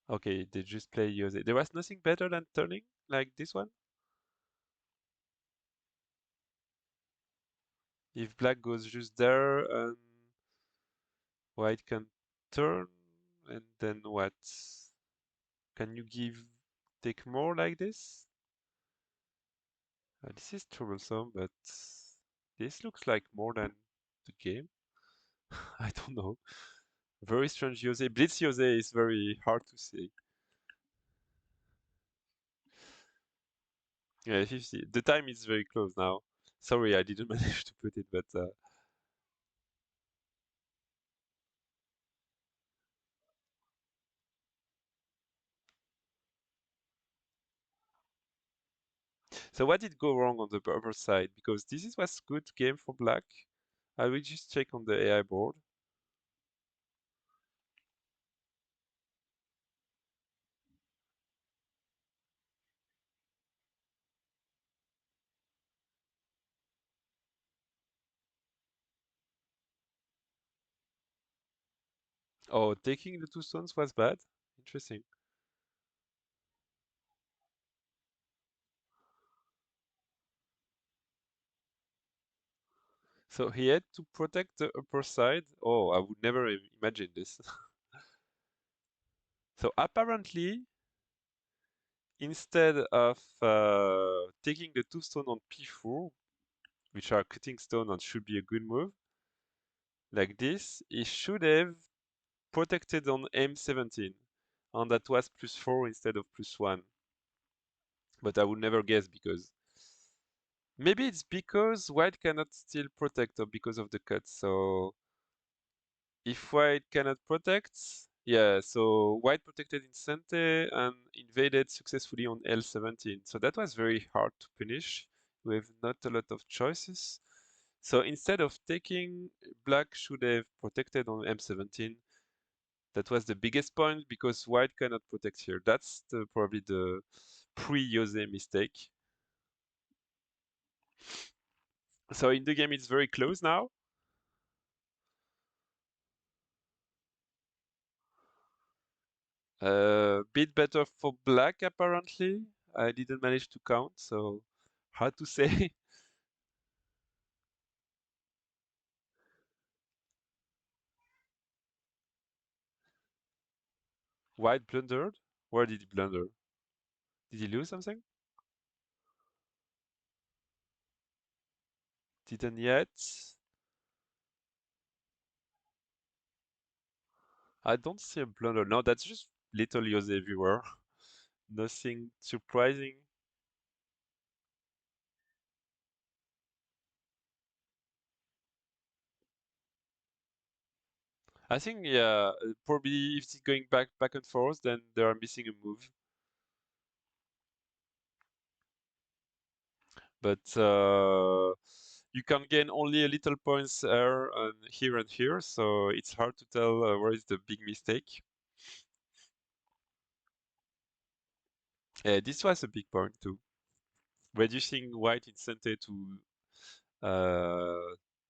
Okay, they just play Yose. There was nothing better than turning like this one? If black goes just there and white can turn and then what? Can you take more like this? This is troublesome, but this looks like more than the game. I don't know. Very strange Yose. Blitz Yose is very hard to say. Yeah, 50. The time is very close now. Sorry, I didn't manage to put it, but so what did go wrong on the other side? Because was good game for black. I will just check on the AI board. Oh, taking the two stones was bad. Interesting. So he had to protect the upper side. Oh, I would never imagine this. So apparently, instead of taking the two stone on p4, which are cutting stone and should be a good move, like this, he should have protected on m17, and that was +4 instead of +1. But I would never guess because maybe it's because white cannot still protect or because of the cut. So if white cannot protect, yeah, so white protected in Sente and invaded successfully on L17. So that was very hard to punish with not a lot of choices. So instead of taking, black should have protected on m17. That was the biggest point because white cannot protect here. That's probably the pre-Yuze mistake. So in the game, it's very close now. Bit better for black, apparently. I didn't manage to count, so hard to say. White blundered. Where did he blunder? Did he lose something? Didn't yet. I don't see a blunder. No, that's just little Yuze everywhere. Nothing surprising. I think, yeah, probably if it's going back and forth, then they are missing a move. But you can gain only a little points here and here, so it's hard to tell where is the big mistake. This was a big point too. Reducing white in center to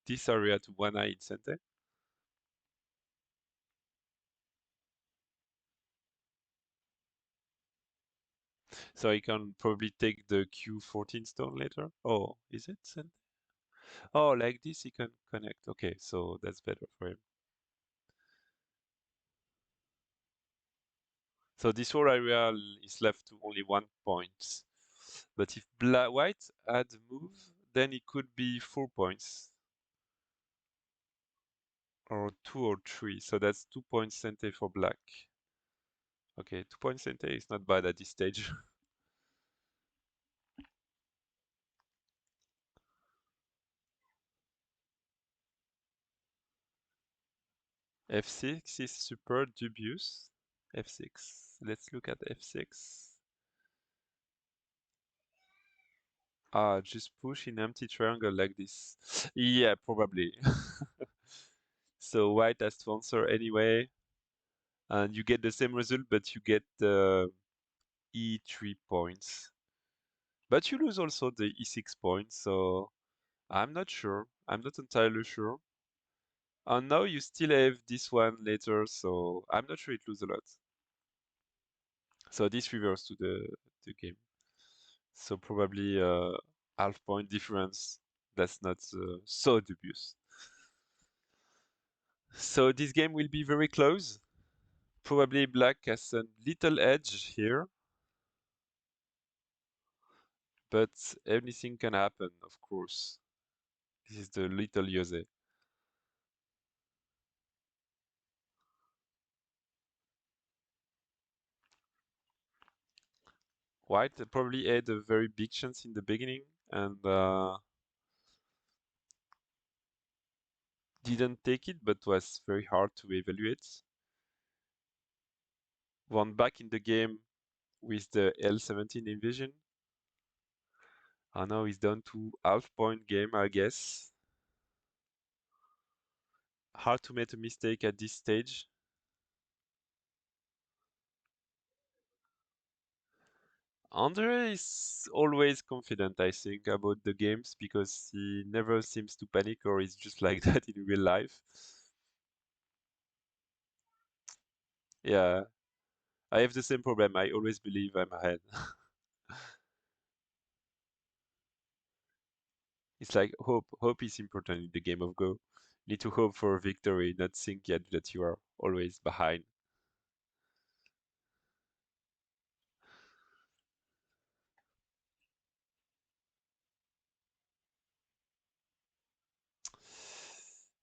this area to one eye in center. So I can probably take the Q14 stone later. Oh, is it center? Oh, like this he can connect. Okay, so that's better for him. So this whole area is left to only 1 point. But if white had a move, then it could be 4 points. Or 2 or 3. So that's 2 points center for black. Okay, 2 points center is not bad at this stage. F6 is super dubious. F6. Let's look at F6. Ah, just push in empty triangle like this. Yeah, probably. So white has to answer anyway. And you get the same result, but you get the E3 points. But you lose also the E6 points, so I'm not sure. I'm not entirely sure. And now you still have this one later, so I'm not sure it loses a lot. So this reverse to the game. So probably half point difference. That's not so dubious. So this game will be very close. Probably black has a little edge here. But anything can happen, of course. This is the little Yuze. White probably had a very big chance in the beginning and didn't take it, but was very hard to evaluate. One back in the game with the L17 invasion. And now he's down to half point game, I guess. Hard to make a mistake at this stage. Andrei is always confident, I think, about the games because he never seems to panic or is just like that in real life. Yeah, I have the same problem. I always believe I'm ahead. It's like hope. Hope is important in the game of Go. Need to hope for a victory, not think yet that you are always behind.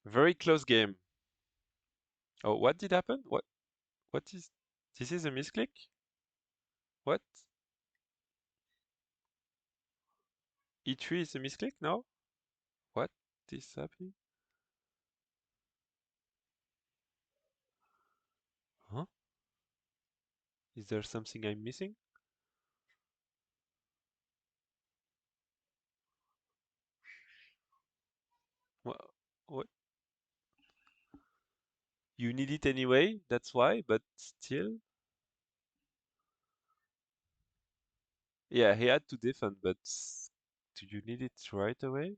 Very close game. Oh, what did happen? What is this is a misclick? What? E3 is a misclick? No? What is happening? Huh? Is there something I'm missing? You need it anyway, that's why, but still. Yeah, he had to defend, but do you need it right away?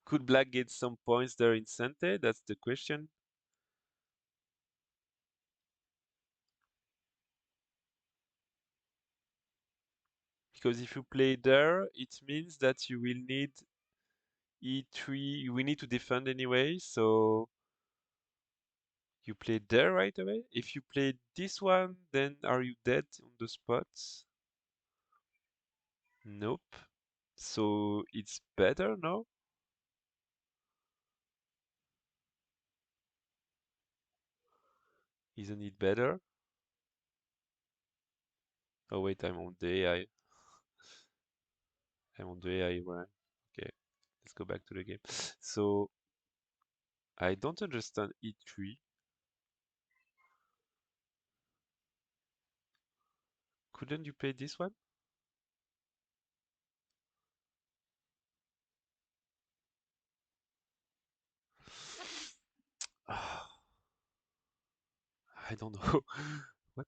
Could black get some points there in Sente? That's the question. Because if you play there, it means that you will need e3. You will need to defend anyway, so you play there right away. If you play this one, then are you dead on the spot? Nope. So it's better, no? Isn't it better? Oh wait, I'm on the AI. I'm on the AI, right? Okay, let's go back to the game. So I don't understand e3. Couldn't you play this one? I don't know. What?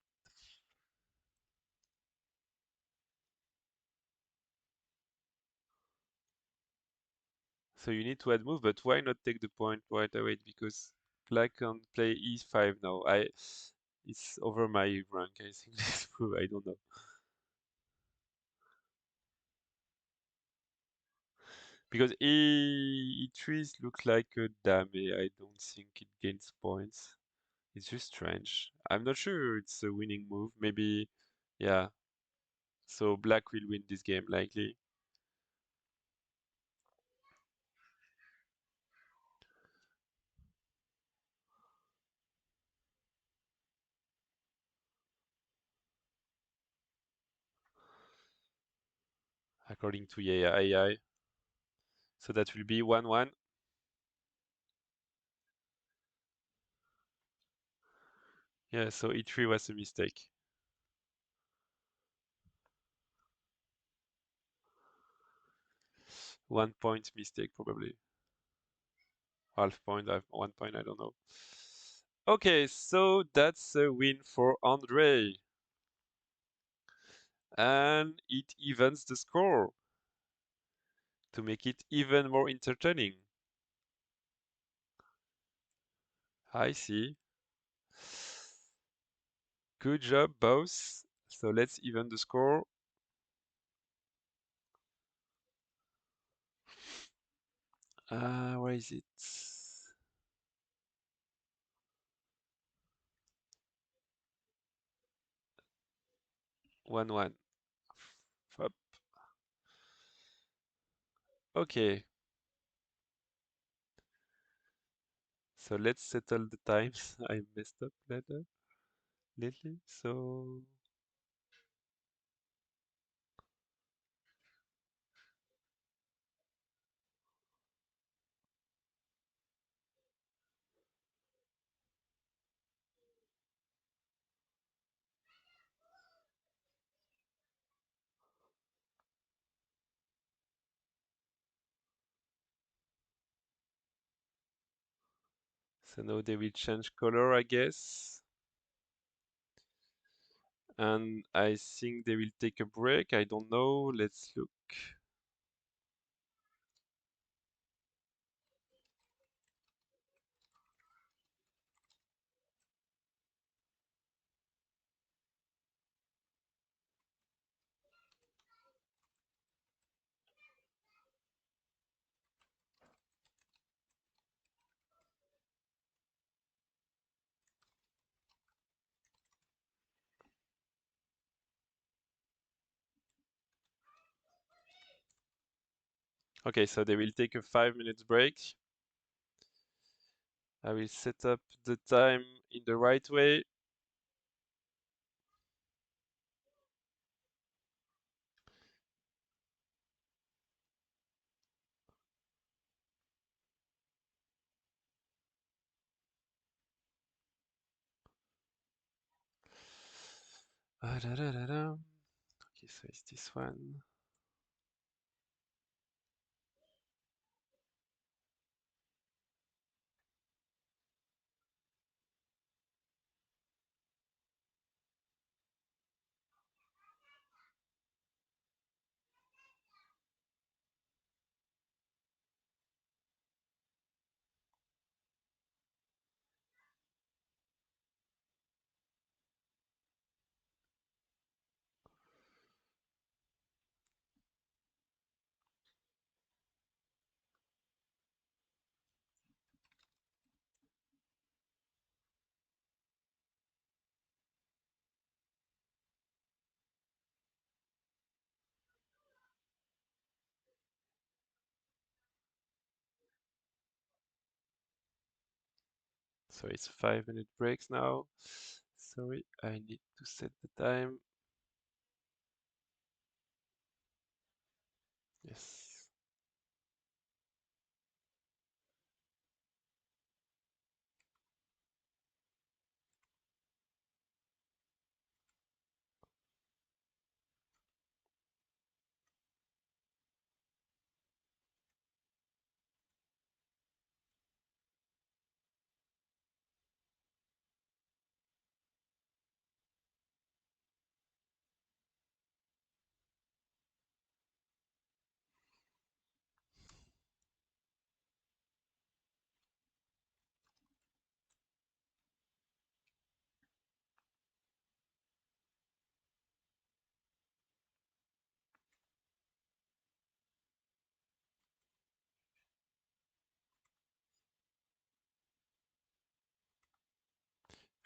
So you need to add move, but why not take the point right away? Because black can play e5 now. It's over my rank, I think. This move, I don't know. Because e3s look like a dame. I don't think it gains points. It's just strange. I'm not sure it's a winning move. Maybe, yeah. So black will win this game likely. According to AI. So that will be 1-1. Yeah, so e3 was a mistake. 1 point mistake probably. Half point, 1 point, I don't know. Okay, so that's a win for Andrei. And it evens the score to make it even more entertaining. I see. Good job, both. So let's even the score. Where is it? 1-1. Hop. Okay. So let's settle the times. I messed up lately. So now they will change color, I guess. And I think they will take a break. I don't know. Let's look. Okay, so they will take a 5 minutes break. I will set up the time in the right way. Okay, so it's this one. So it's 5-minute breaks now. Sorry, I need to set the time. Yes.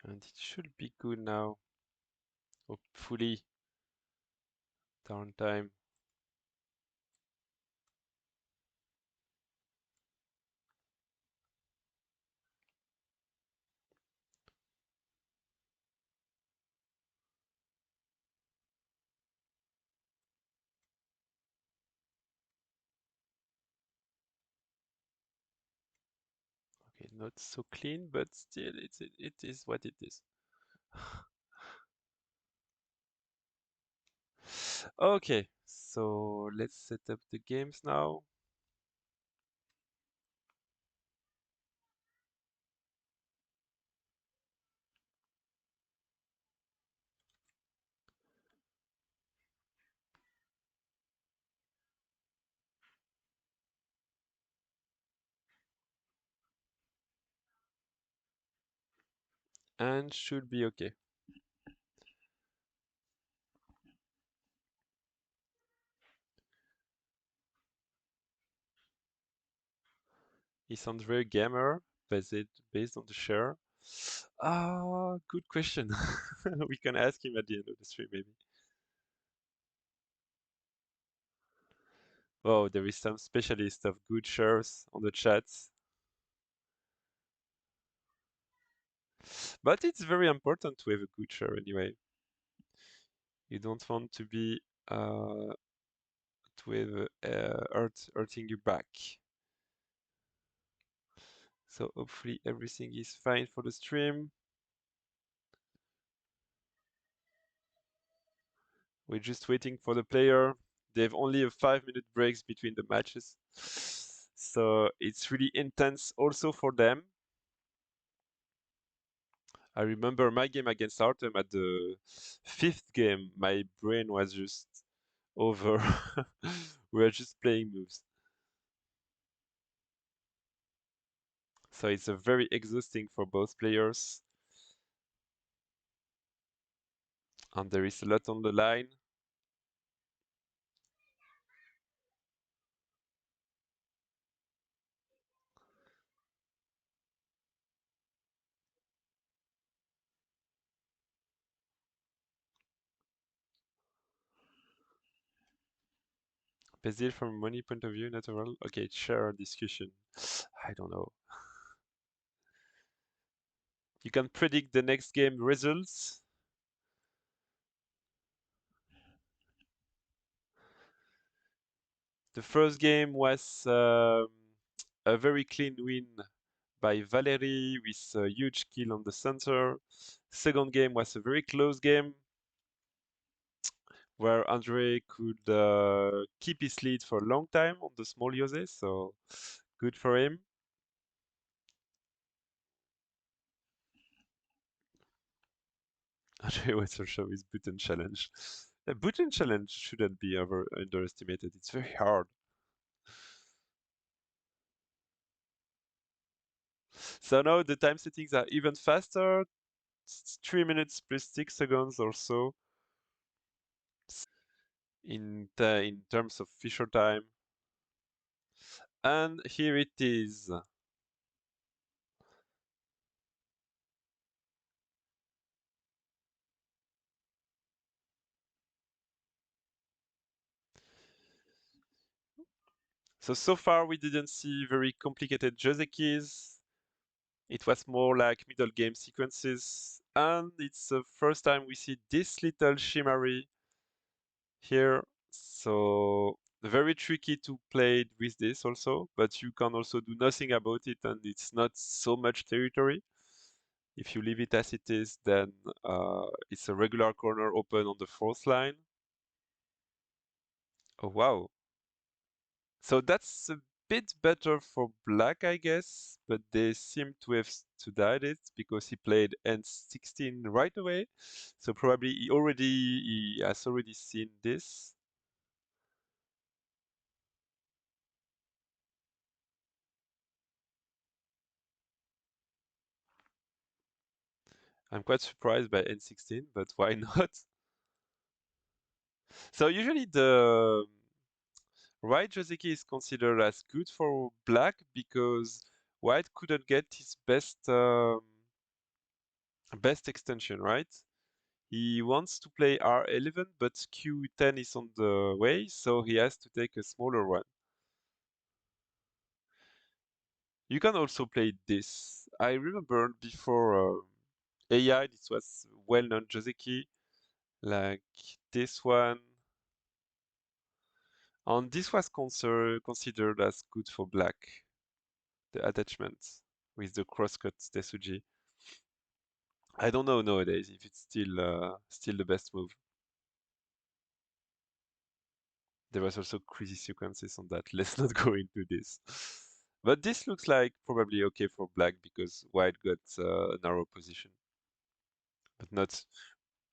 And it should be good now. Hopefully, downtime. Okay, not so clean, but still, it is what it is. Okay, so let's set up the games now. And should be okay. Is Andrei gamer based on the share? Ah, good question. We can ask him at the end of the stream, maybe. Oh, there is some specialist of good shares on the chat. But it's very important to have a good share anyway. You don't want to be to have hurting your back. So hopefully everything is fine for the stream. We're just waiting for the player. They have only a 5-minute breaks between the matches. So it's really intense also for them. I remember my game against Artem at the 5th game. My brain was just over. We were just playing moves. So it's a very exhausting for both players. And there is a lot on the line. Basil from money point of view, natural. Okay, share discussion. I don't know. You can predict the next game results. The first game was a very clean win by Valerii with a huge kill on the center. Second game was a very close game where Andrei could keep his lead for a long time on the small Yuze, so good for him. Andrei was also his button challenge. The button challenge shouldn't be underestimated. It's very hard. So now the time settings are even faster. It's 3 minutes plus 6 seconds or so in terms of Fisher time. And here it is. So far we didn't see very complicated Jose keys. It was more like middle game sequences, and it's the first time we see this little shimmery here. So very tricky to play with this also, but you can also do nothing about it, and it's not so much territory. If you leave it as it is, then it's a regular corner open on the fourth line. Oh wow. So that's a bit better for black, I guess, but they seem to have studied it because he played N16 right away. So probably he has already seen this. I'm quite surprised by N16, but why not? So usually the right Joseki is considered as good for black because white couldn't get his best extension, right? He wants to play R11, but Q10 is on the way, so he has to take a smaller one. You can also play this. I remember before AI, this was well-known Joseki, like this one. And this was considered as good for black, the attachment with the crosscut Tesuji. I don't know nowadays if it's still the best move. There was also crazy sequences on that. Let's not go into this. But this looks like probably okay for black because white got a narrow position. But not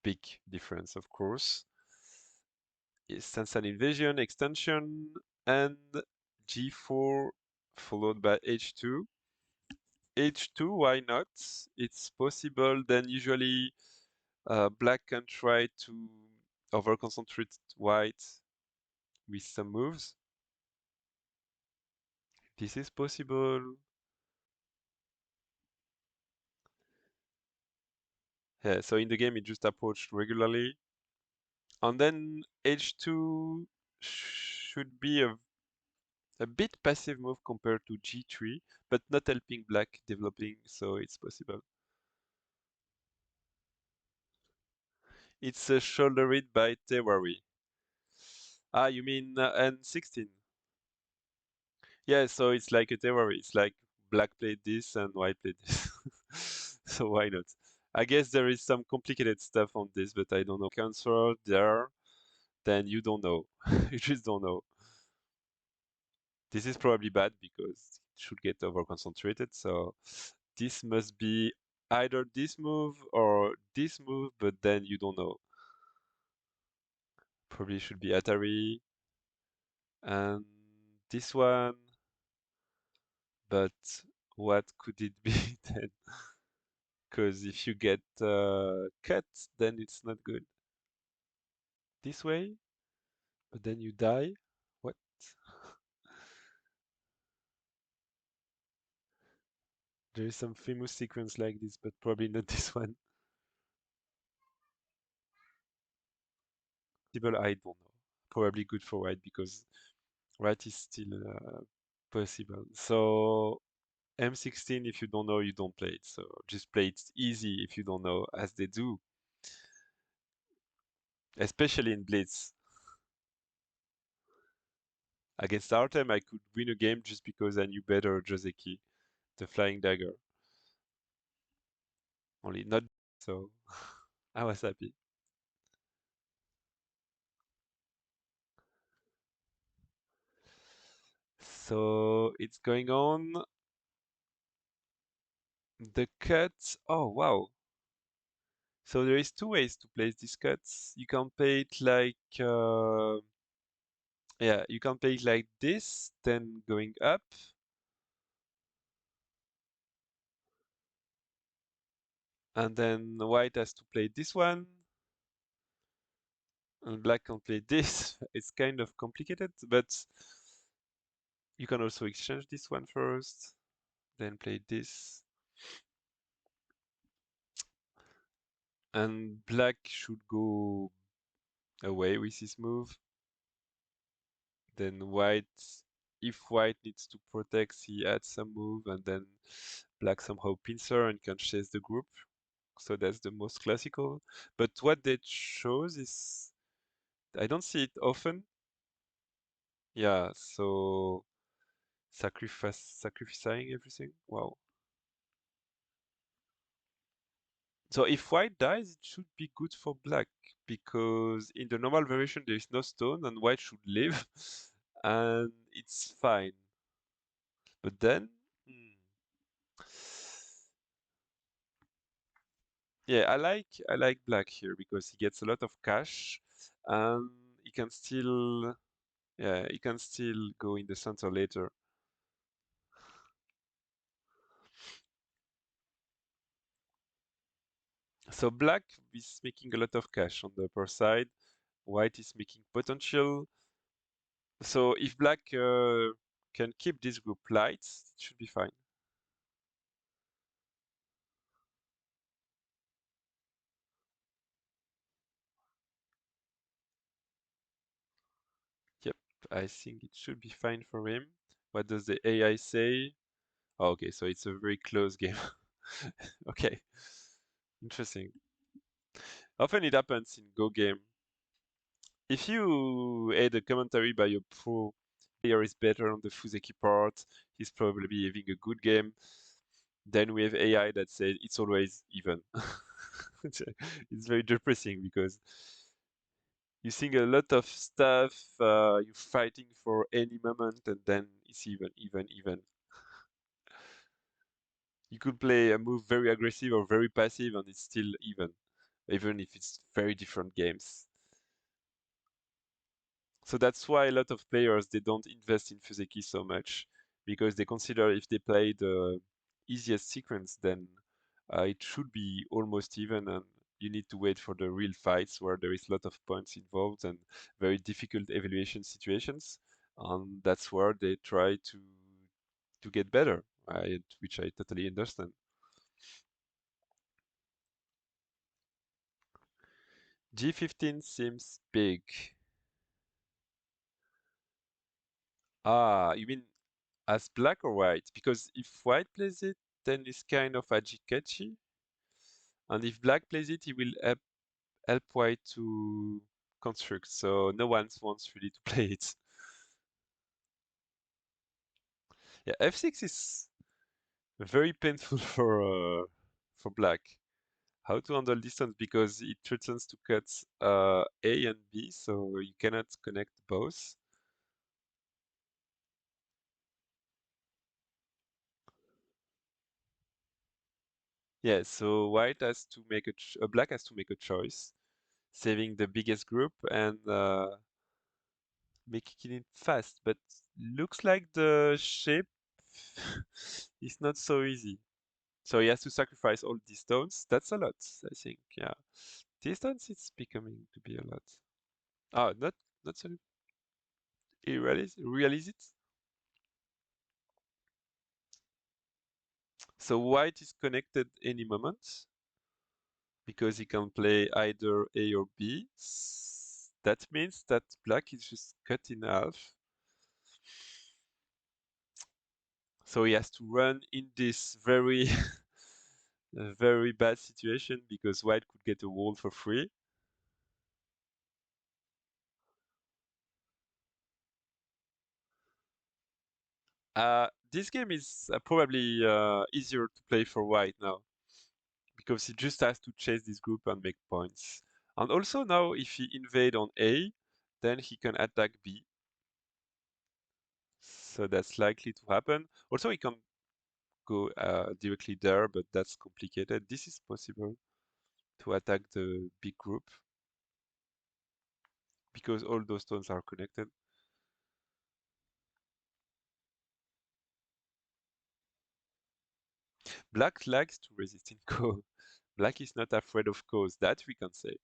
big difference, of course. Stance and invasion, extension, and G4 followed by H2. H2, why not? It's possible. Then usually black can try to over-concentrate white with some moves. This is possible. Yeah, so in the game, it just approached regularly. And then H2 should be a bit passive move compared to G3, but not helping black developing, so it's possible. It's a shoulder read by Tewari. Ah, you mean N16? Yeah, so it's like a Tewari. It's like black played this and white played this. So why not? I guess there is some complicated stuff on this, but I don't know. Answer there, then you don't know. You just don't know. This is probably bad because it should get over concentrated. So this must be either this move or this move, but then you don't know. Probably should be Atari and this one, but what could it be then? Because if you get cut, then it's not good. This way, but then you die. What? There is some famous sequence like this, but probably not this one. I don't know. Probably good for white because white is still possible. So M16, if you don't know, you don't play it. So just play it easy if you don't know, as they do, especially in Blitz. Against Artem, I could win a game just because I knew better Joseki, the flying dagger. Only not so. I was happy. So it's going on. The cut. Oh wow. So there is two ways to place these cuts. You can play it like yeah, you can play it like this, then going up. And then white has to play this one. And black can play this. It's kind of complicated, but you can also exchange this one first, then play this. And black should go away with this move. Then white, if white needs to protect, he adds some move, and then Black somehow pincer and can chase the group. So that's the most classical. But what they chose is, I don't see it often. Yeah, so sacrificing everything. Wow. So if white dies, it should be good for black because in the normal variation there is no stone and white should live and it's fine. But then, hmm, yeah, I like black here because he gets a lot of cash and he can still yeah, he can still go in the center later. So black is making a lot of cash on the upper side. White is making potential. So if black can keep this group light, it should be fine. Yep, I think it should be fine for him. What does the AI say? Oh, okay, so it's a very close game. Okay, interesting. Often it happens in Go game. If you add a commentary by a pro player is better on the Fuseki part, he's probably having a good game. Then we have AI that says it's always even. It's very depressing because you think a lot of stuff, you're fighting for any moment, and then it's even. You could play a move very aggressive or very passive, and it's still even if it's very different games. So that's why a lot of players they don't invest in Fuseki so much because they consider if they play the easiest sequence, then it should be almost even, and you need to wait for the real fights where there is a lot of points involved and very difficult evaluation situations. And that's where they try to get better, which I totally understand. G15 seems big. Ah, you mean as black or white? Because if white plays it, then it's kind of Ajikachi. And if black plays it, he will help white to construct. So no one wants really to play it. Yeah, F6 is very painful for black. How to handle distance because it threatens to cut A and B, so you cannot connect both. Yeah, so white has to make black has to make a choice, saving the biggest group and making it fast. But looks like the shape is not so easy. So he has to sacrifice all these stones. That's a lot, I think. Yeah, distance it's becoming to be a lot. Ah, not so. He realize it. So white is connected any moment because he can play either A or B. That means that black is just cut in half. So he has to run in this very very bad situation because white could get a wall for free. This game is probably easier to play for white now because he just has to chase this group and make points. And also now, if he invade on A, then he can attack B. So that's likely to happen. Also, he can go directly there, but that's complicated. This is possible to attack the big group because all those stones are connected. Black likes to resist in co. Black is not afraid of cows, that we can say.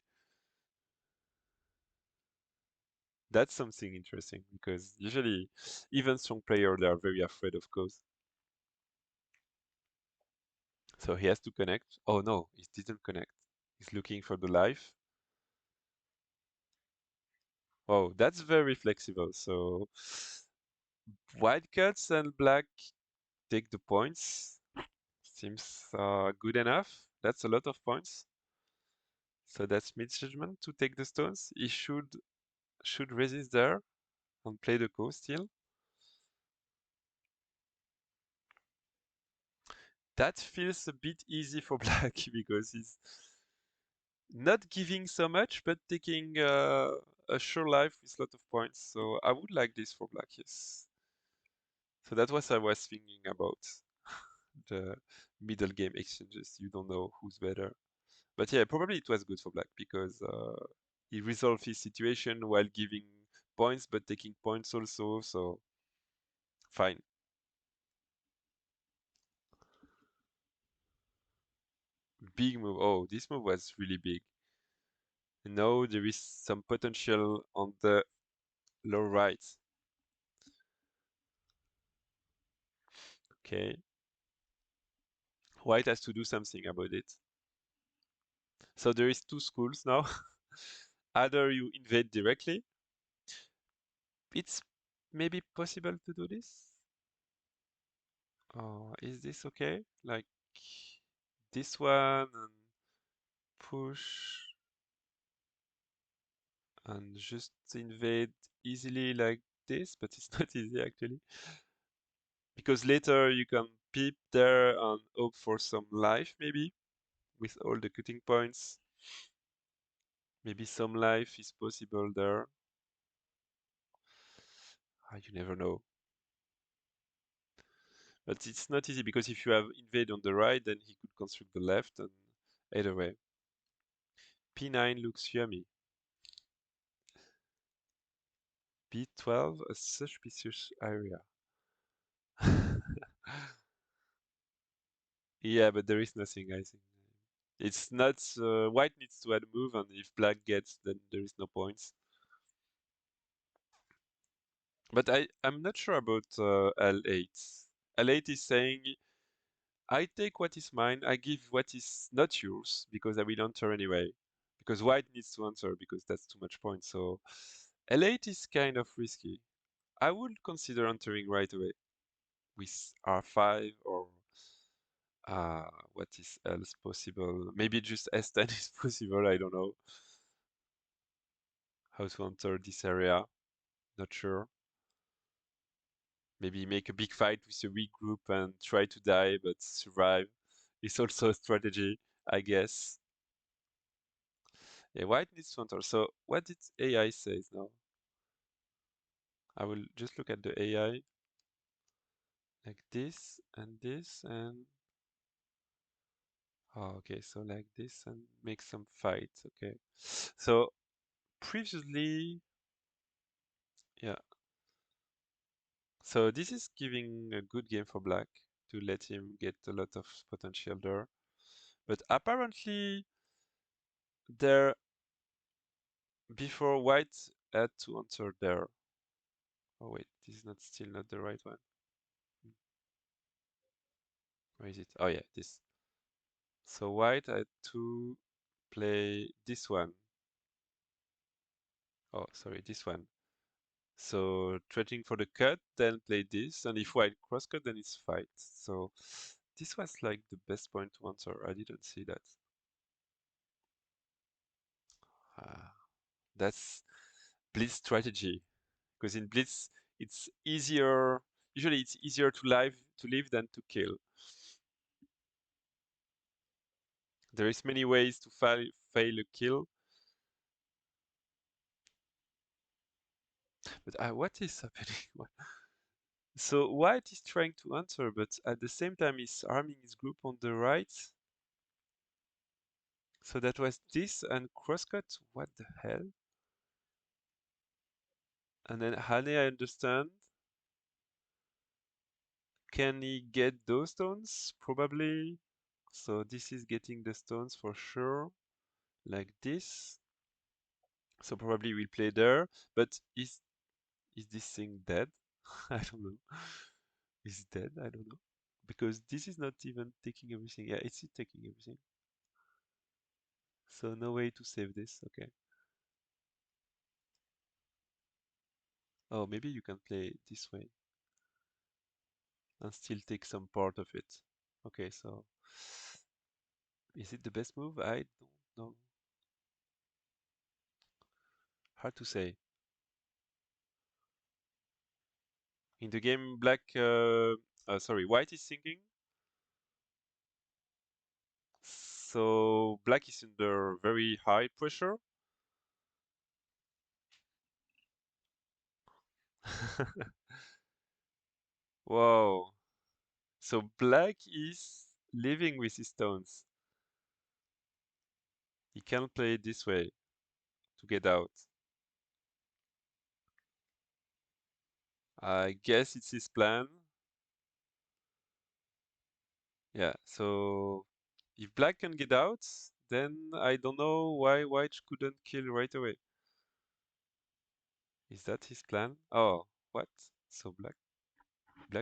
That's something interesting because usually even strong players they are very afraid of cows. So he has to connect. Oh no, he didn't connect. He's looking for the life. Oh, that's very flexible. So white cuts and black take the points. Seems good enough. That's a lot of points. So that's mid-judgment to take the stones. He should resist there and play the ko still. That feels a bit easy for black because he's not giving so much, but taking a sure life with a lot of points. So I would like this for black, yes. So that was I was thinking about the middle game exchanges. You don't know who's better. But yeah, probably it was good for black because he resolved his situation while giving points, but taking points also. So fine. Big move. Oh, this move was really big. Now there is some potential on the low right. Okay. White has to do something about it. So there is two schools now. Either you invade directly. It's maybe possible to do this. Oh, is this okay? Like this one and push and just invade easily like this, but it's not easy actually. Because later you can peep there and hope for some life maybe with all the cutting points. Maybe some life is possible there. You never know. But it's not easy because if you have invade on the right, then he could construct the left and either way. P9 looks yummy. B12, a suspicious area. Yeah, but there is nothing, I think. It's not, white needs to add a move, and if black gets, then there is no points. But I'm not sure about L8. L8 is saying, I take what is mine, I give what is not yours, because I will enter anyway. Because white needs to answer, because that's too much points. So L8 is kind of risky. I would consider entering right away with R5 or what is else possible? Maybe just S10 is possible, I don't know. How to enter this area, not sure. Maybe make a big fight with a weak group and try to die but survive. It's also a strategy, I guess. Yeah, white needs to enter. So what did AI says now? I will just look at the AI like this and oh, okay, so like this and make some fight. Okay. So previously, yeah. So this is giving a good game for black to let him get a lot of potential there. But apparently there before white had to answer there. Oh wait, this is not still not the right one. Where is it? Oh yeah, this. So white had to play this one. Oh, sorry, this one. So threatening for the cut, then play this, and if white cross cut, then it's fight. So this was like the best point to answer. I didn't see that. Ah, that's Blitz strategy. Because in Blitz, it's easier. Usually, it's easier to live than to kill. There is many ways to fail a kill. But what is happening? So white is trying to answer, but at the same time he's arming his group on the right. So that was this and crosscut. What the hell? And then Hane, I understand. Can he get those stones? Probably. So this is getting the stones for sure. Like this. So probably we'll play there. But is this thing dead? I don't know. Is it dead? I don't know. Because this is not even taking everything. Yeah, it's taking everything. So no way to save this. Okay. Oh, maybe you can play this way and still take some part of it. Okay, so is it the best move? I don't know. Hard to say. In the game, white is sinking. So black is under very high pressure. Wow. So black is living with his stones. He can't play it this way to get out. I guess it's his plan. Yeah, so if black can get out, then I don't know why white couldn't kill right away. Is that his plan? Oh, what? So black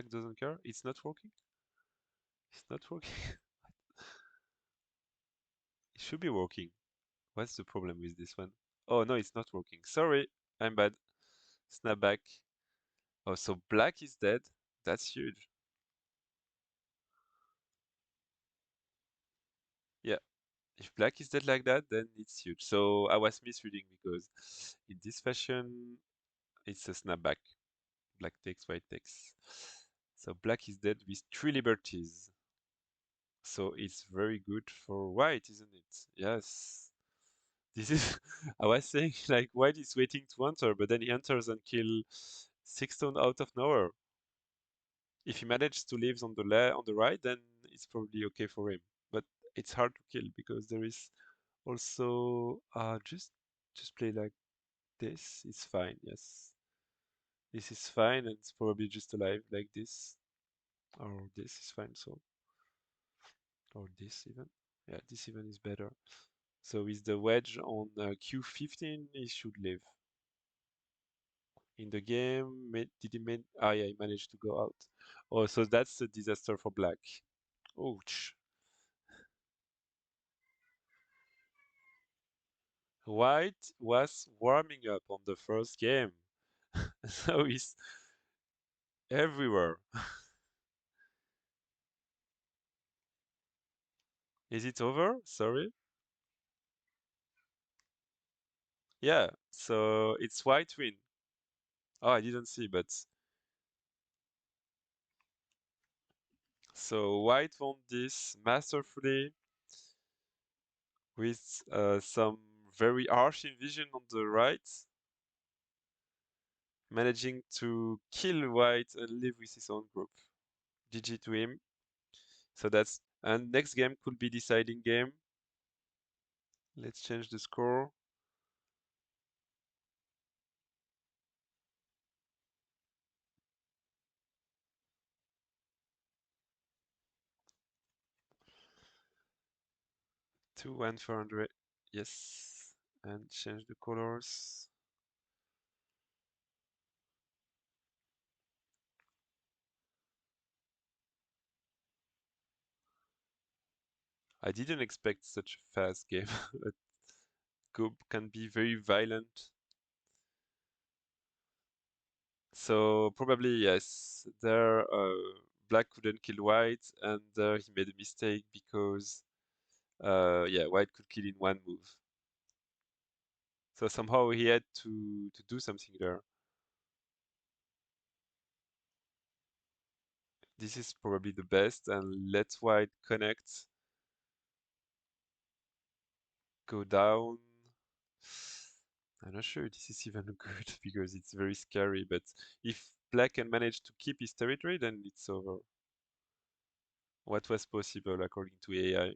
doesn't care? It's not working? It's not working? It should be working. What's the problem with this one? Oh no, it's not working. Sorry, I'm bad. Snap back. Oh, so black is dead. That's huge. Yeah, if black is dead like that, then it's huge. So I was misreading because in this fashion, it's a snapback. Black takes, white takes. So black is dead with 3 liberties. So it's very good for white, isn't it? Yes. This is, I was saying like white is waiting to enter, but then he enters and kill 6 stone out of nowhere. If he manages to live on the right, then it's probably okay for him. But it's hard to kill because there is also just play like this. It's fine, yes. This is fine, and it's probably just alive like this. Or this is fine, so or this even. Yeah, this even is better. So with the wedge on Q15, he should live. In the game, did he man ah yeah, he managed to go out. Oh, so that's a disaster for black. Ouch. White was warming up on the first game. So he's everywhere. Is it over? Sorry. Yeah, so it's white win. Oh, I didn't see, but so white won this masterfully with some very harsh invasion on the right, managing to kill white and live with his own group. GG to him. So that's and next game could be deciding game. Let's change the score. Two one 400. Yes. And change the colors. I didn't expect such a fast game. Go can be very violent. So probably yes, there black couldn't kill white, and he made a mistake because yeah, white could kill in one move. So somehow he had to do something there. This is probably the best, and let white connect, go down. I'm not sure this is even good because it's very scary, but if black can manage to keep his territory, then it's over. What was possible according to AI?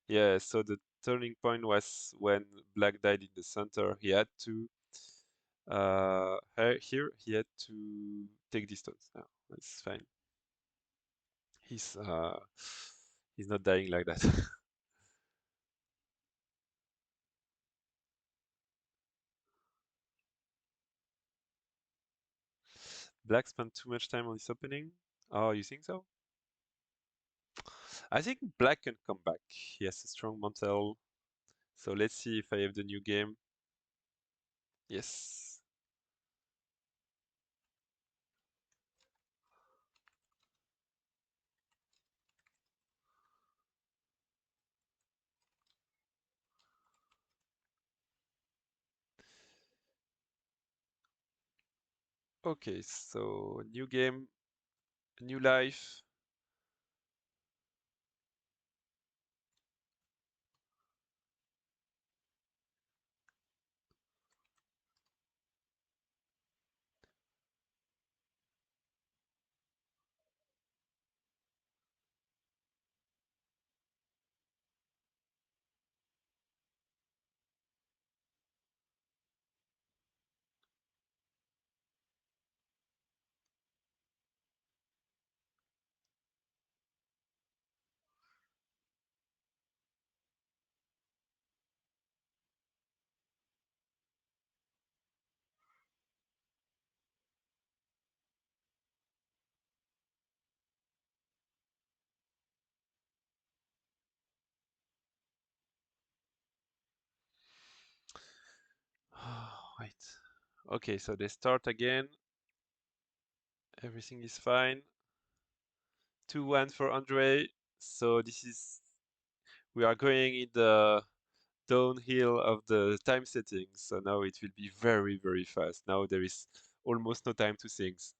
Yeah, so the turning point was when black died in the center. He had to here he had to take distance. No, it's fine. He's uh he's not dying like that. Black spent too much time on his opening. Oh, you think so? I think black can come back. He has a strong mantle. So let's see if I have the new game. Yes. Okay, so new game, new life. Wait. Okay, so they start again. Everything is fine. 2-1 for Andrei. So this is we are going in the downhill of the time settings. So now it will be very, very fast. Now there is almost no time to things.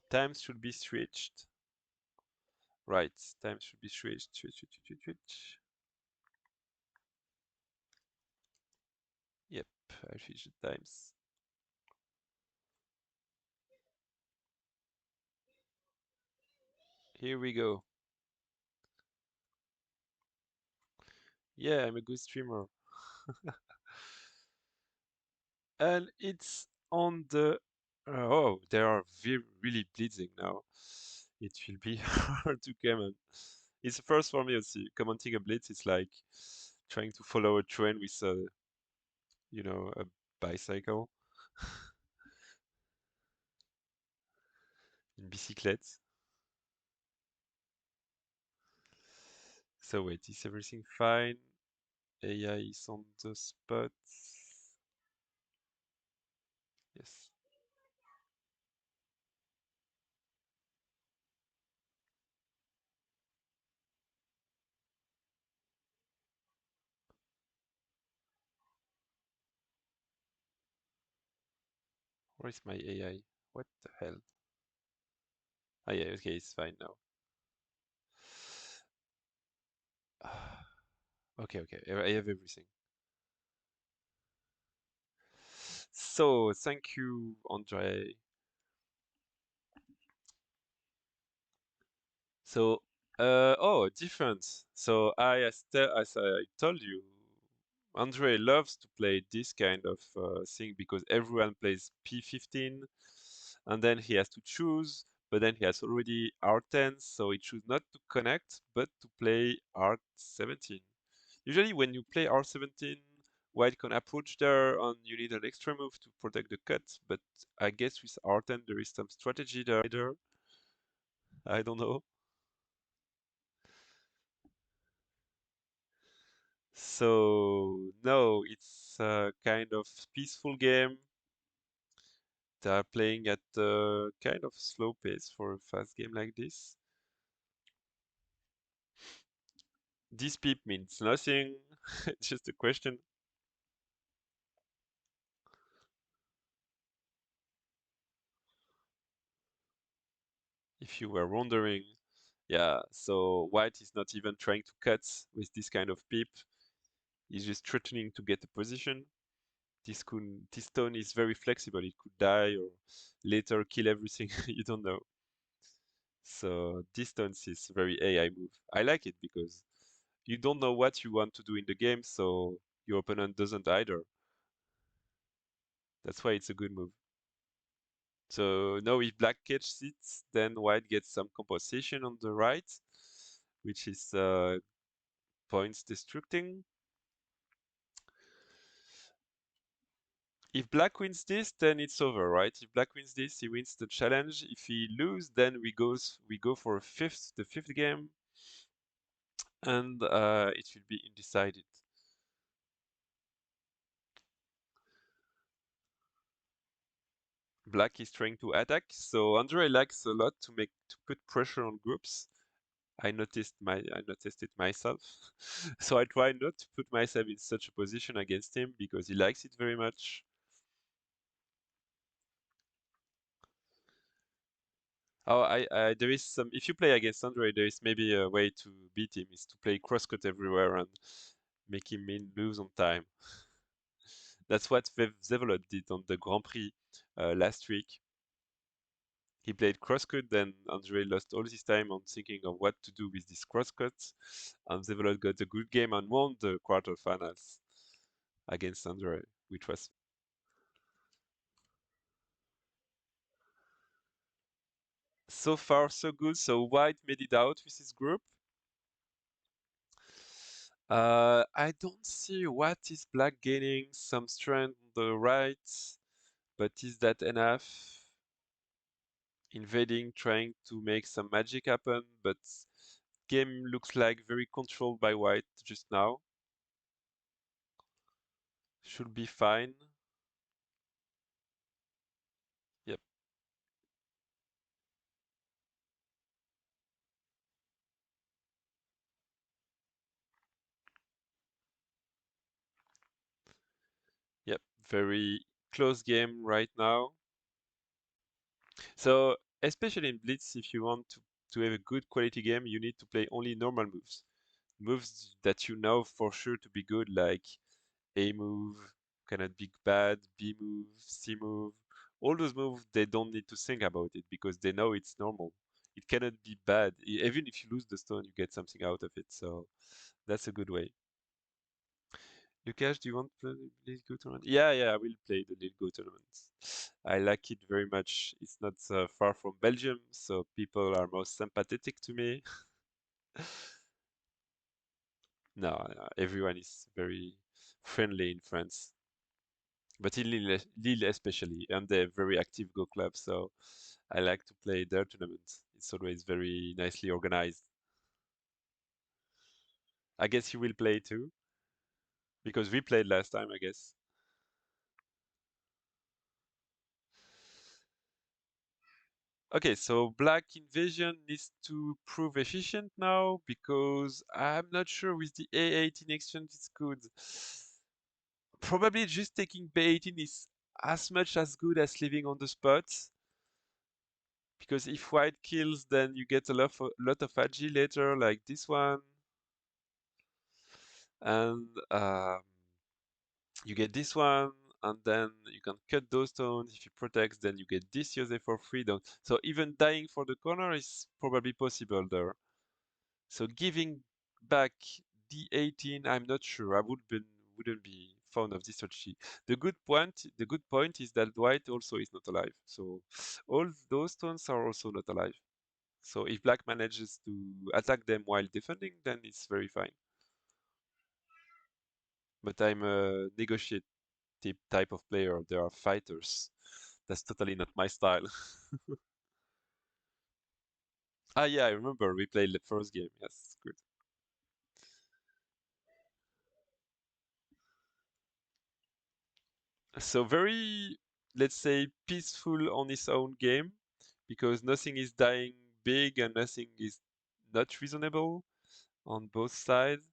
Times should be switched. Right, times should be switched. Switch. Yep, I switched the times. Here we go. Yeah, I'm a good streamer. And it's on the... Oh, they are really bleeding now. It will be hard to comment. It's the first for me, also. Commenting a blitz is like trying to follow a train with a bicycle in bicyclette. So wait, is everything fine? AI is on the spot. Yes. Where is my AI? What the hell? Ah yeah, okay, it's fine now. Okay, I have everything. So, thank you, Andre. So, different. So, as I told you, Andre loves to play this kind of thing because everyone plays P15, and then he has to choose, but then he has already R10, so he chooses not to connect, but to play R17. Usually, when you play R17, white can approach there, and you need an extra move to protect the cut, but I guess with R10 there is some strategy there. I don't know. So no, it's a kind of peaceful game. They are playing at a kind of slow pace for a fast game like this. This peep means nothing. Just a question. If you were wondering, yeah, so white is not even trying to cut with this kind of peep. He's just threatening to get a position. This stone is very flexible. It could die or later kill everything. You don't know. So distance is very AI move. I like it because you don't know what you want to do in the game, so your opponent doesn't either. That's why it's a good move. So now if black catches it, then white gets some compensation on the right, which is points destructing. If black wins this, then it's over, right? If black wins this, he wins the challenge. If he loses, then we go for the fifth game, and it will be undecided. Black is trying to attack, so Andre likes a lot to put pressure on groups. I noticed it myself. So I try not to put myself in such a position against him because he likes it very much. Oh, there is some. If you play against Andrei, there is maybe a way to beat him is to play crosscut everywhere and make him lose on time. That's what Vsevolod did on the Grand Prix last week. He played crosscut, then Andrei lost all his time on thinking of what to do with this crosscut. And Vsevolod got a good game and won the quarterfinals against Andrei, which was so far so good. So White made it out with his group. I don't see what is Black gaining some strength on the right, but is that enough? Invading, trying to make some magic happen, but game looks like very controlled by White just now. Should be fine. Yep, yep. Very close game right now. So especially in Blitz, if you want to have a good quality game, you need to play only normal moves. Moves that you know for sure to be good, like A move, cannot be bad, B move, C move. All those moves, they don't need to think about it because they know it's normal. It cannot be bad. Even if you lose the stone, you get something out of it. So that's a good way. Lukas, do you want to play the League Go tournament? Yeah, yeah, I will play the League Go tournament. I like it very much. It's not far from Belgium, so people are more sympathetic to me. No, everyone is very friendly in France. But in Lille especially, and they're very active Go club, so I like to play their tournaments. It's always very nicely organized. I guess you will play too, because we played last time, I guess. Okay, so Black Invasion needs to prove efficient now, because I'm not sure with the A18 exchange it's good. Probably just taking B18 is as much as good as living on the spot. Because if white kills, then you get a lot of agi later, like this one. And you get this one, and then you can cut those stones. If you protect, then you get this Yuze for freedom. So even dying for the corner is probably possible there. So giving back D18, I'm not sure. Wouldn't be fond of this strategy. The good point is that white also is not alive. So all those stones are also not alive. So if black manages to attack them while defending, then it's very fine. But I'm a negotiative type of player. There are fighters. That's totally not my style. Ah, yeah, I remember we played the first game. Yes, good. So very, let's say, peaceful on its own game because nothing is dying big and nothing is not reasonable on both sides.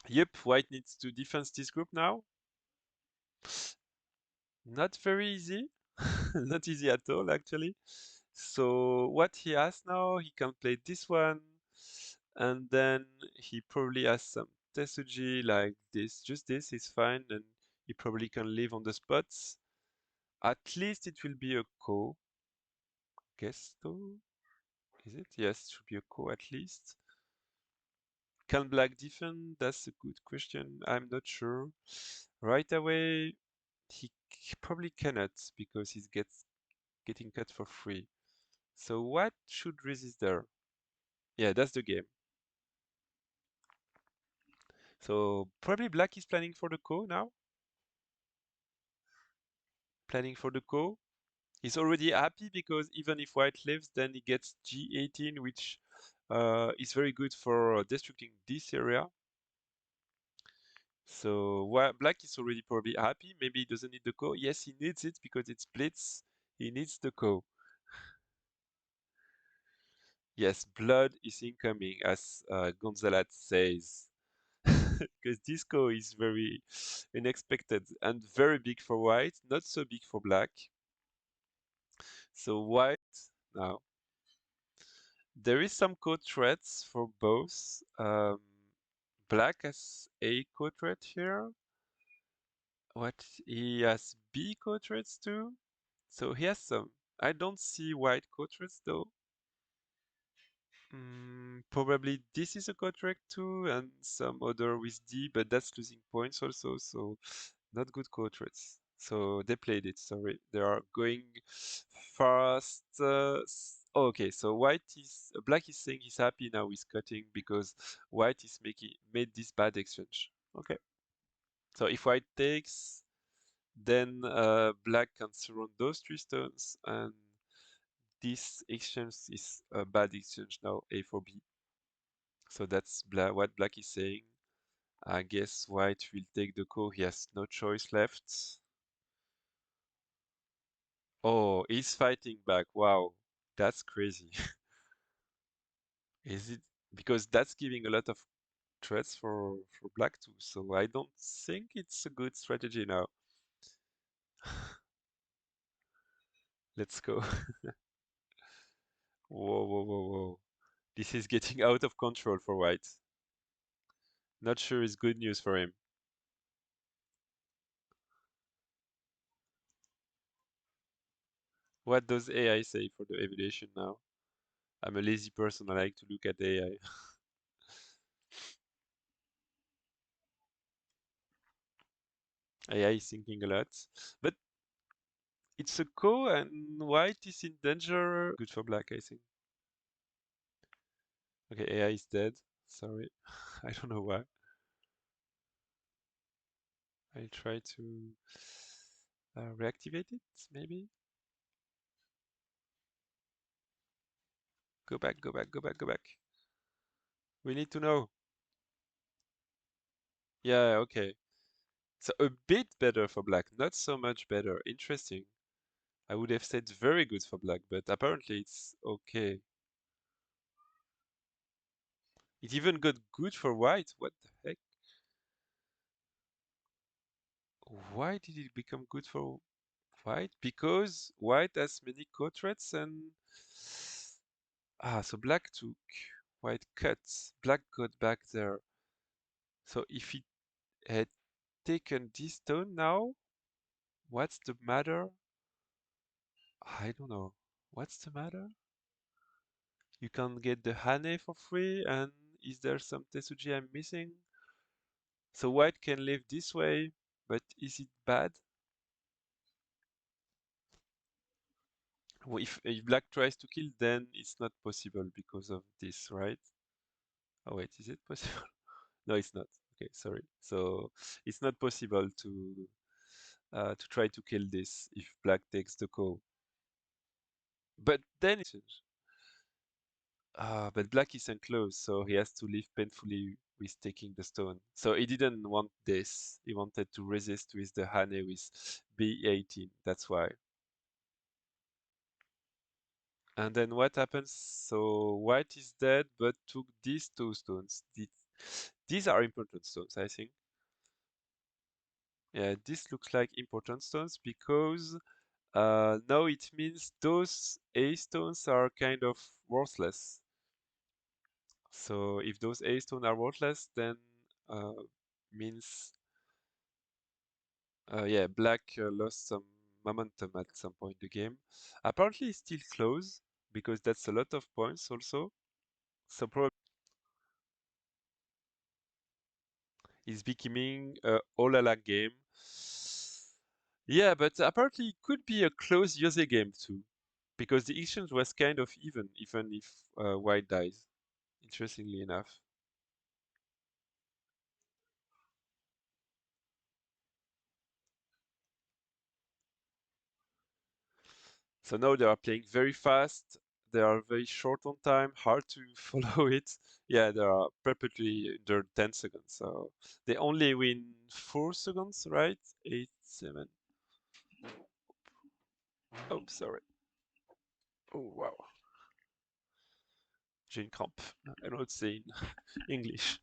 Yep, white needs to defend this group now. Not very easy. Not easy at all, actually. So what he has now, he can play this one, and then he probably has some Tesuji like this. Just this is fine, and he probably can live on the spots. At least it will be a ko. Guess so. Is it? Yes, it should be a ko at least. Can black defend? That's a good question. I'm not sure. Right away, he probably cannot because he's getting cut for free. So what should resist there? Yeah, that's the game. So probably black is planning for the ko now. Planning for the ko. He's already happy because even if white lives, then he gets G18, which is very good for destructing this area. So black is already probably happy. Maybe he doesn't need the ko. Yes, he needs it because it's blitz. He needs the ko. Yes, blood is incoming, as Gonzalez says. Because this ko is very unexpected and very big for white, not so big for black. So white now. There is some code threats for both. Black has a code threat here. What he has B code threats too. So he has some. I don't see white code threats though. Probably this is a code threat too, and some other with D, but that's losing points also. So not good code threats. So they played it. Sorry, they are going fast. Okay, so black is saying he's happy now with cutting because white is made this bad exchange. Okay, so if white takes, then black can surround those three stones, and this exchange is a bad exchange now, A for B. So that's what black is saying. I guess white will take the ko. He has no choice left. Oh, he's fighting back. Wow, that's crazy. Is it because that's giving a lot of threats for black too? So I don't think it's a good strategy now. Let's go. Whoa, whoa, whoa, whoa. This is getting out of control for white. Not sure it's good news for him. What does AI say for the evaluation now? I'm a lazy person. I like to look at AI. AI is thinking a lot. But it's a ko and white is in danger. Good for black, I think. Okay, AI is dead. Sorry. I don't know why. I'll try to reactivate it, maybe. Go back, go back, go back, go back. We need to know. Yeah, okay. So a bit better for black, not so much better. Interesting. I would have said very good for black, but apparently it's okay. It even got good for white. What the heck? Why did it become good for white? Because white has many co-threats and so black took, white cut, black got back there. So if it had taken this stone now, what's the matter? I don't know. What's the matter? You can get the Hane for free, and is there some Tesuji I'm missing? So white can live this way, but is it bad? Well, if black tries to kill, then it's not possible because of this, right? Oh wait, is it possible? No, it's not. Okay, sorry. So it's not possible to try to kill this if black takes the ko. But then it's but black is enclosed, so he has to live painfully with taking the stone. So he didn't want this. He wanted to resist with the Hane with B18. That's why. And then what happens? So white is dead, but took these two stones. These are important stones, I think. Yeah, this looks like important stones because now it means those A stones are kind of worthless. So if those A stones are worthless, then means yeah, black lost some momentum at some point in the game. Apparently, it's still close because that's a lot of points also. So probably it's becoming a all-ala game. Yeah, but apparently it could be a close Yuze game too, because the exchange was kind of even if white dies. Interestingly enough. So now they are playing very fast. they are very short on time, hard to follow it. Yeah, they are perpetually under 10 seconds. So they only win 4 seconds, right? 8, 7. Oh, sorry. Oh, wow. J'ai une crampe. I don't say in English.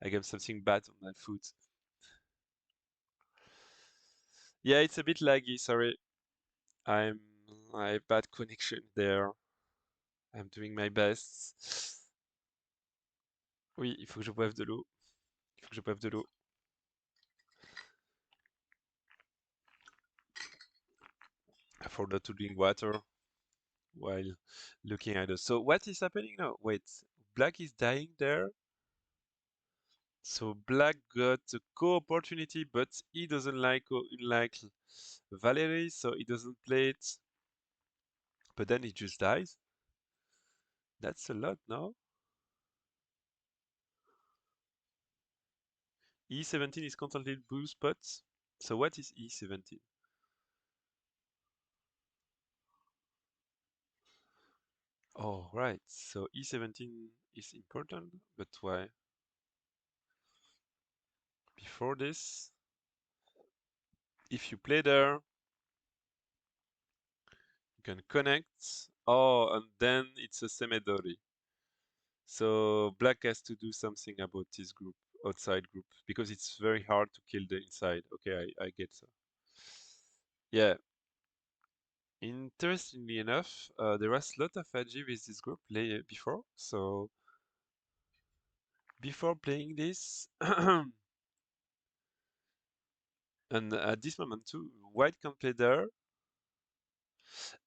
I got something bad on my foot. Yeah, it's a bit laggy, sorry. I have bad connection there. I'm doing my best. Oui, il faut que je boive de l'eau. Il faut que je boive de l'eau. I forgot to drink water while looking at it. So what is happening now? Wait, black is dying there. So black got a co-opportunity, but he doesn't like Valerie, so he doesn't play it. But then he just dies. That's a lot, no? E17 is constantly blue spots. So what is E17? Oh, right. So E17 is important, but why? Before this, if you play there, you can connect. Oh, and then it's a Semedori. So black has to do something about this group, outside group, because it's very hard to kill the inside. Okay, I get so. Yeah. Interestingly enough, there was a lot of AG with this group before. So before playing this, and at this moment too, white can play there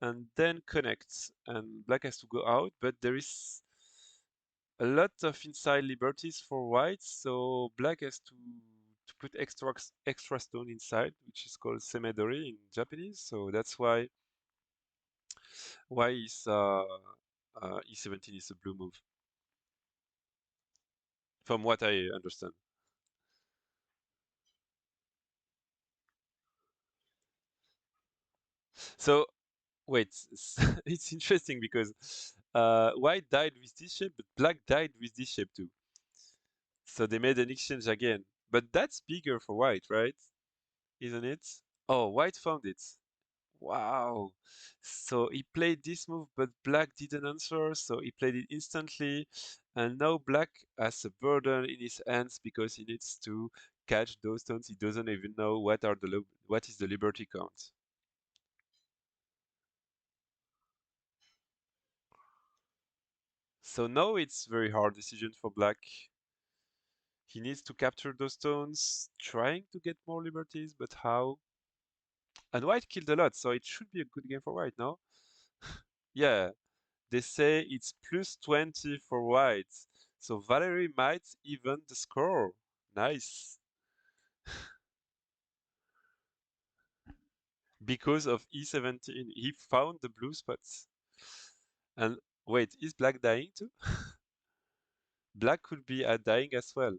and then connect, and black has to go out, but there is a lot of inside liberties for white, so black has to put extra stone inside, which is called semedori in Japanese. So that's why is E17 is a blue move, from what I understand. So wait, it's interesting because white died with this shape, but black died with this shape too. So they made an exchange again, but that's bigger for white, right? Isn't it? Oh, white found it. Wow. So he played this move, but black didn't answer, so he played it instantly. And now black has a burden in his hands because he needs to catch those stones. He doesn't even know what is the liberty count. So now it's very hard decision for black. He needs to capture those stones, trying to get more liberties, but how? And white killed a lot, so it should be a good game for white, no? Yeah, they say it's plus 20 for white. So Valerie might even the score. Nice. Because of E17, he found the blue spots. And wait, is black dying too? Black could be dying as well.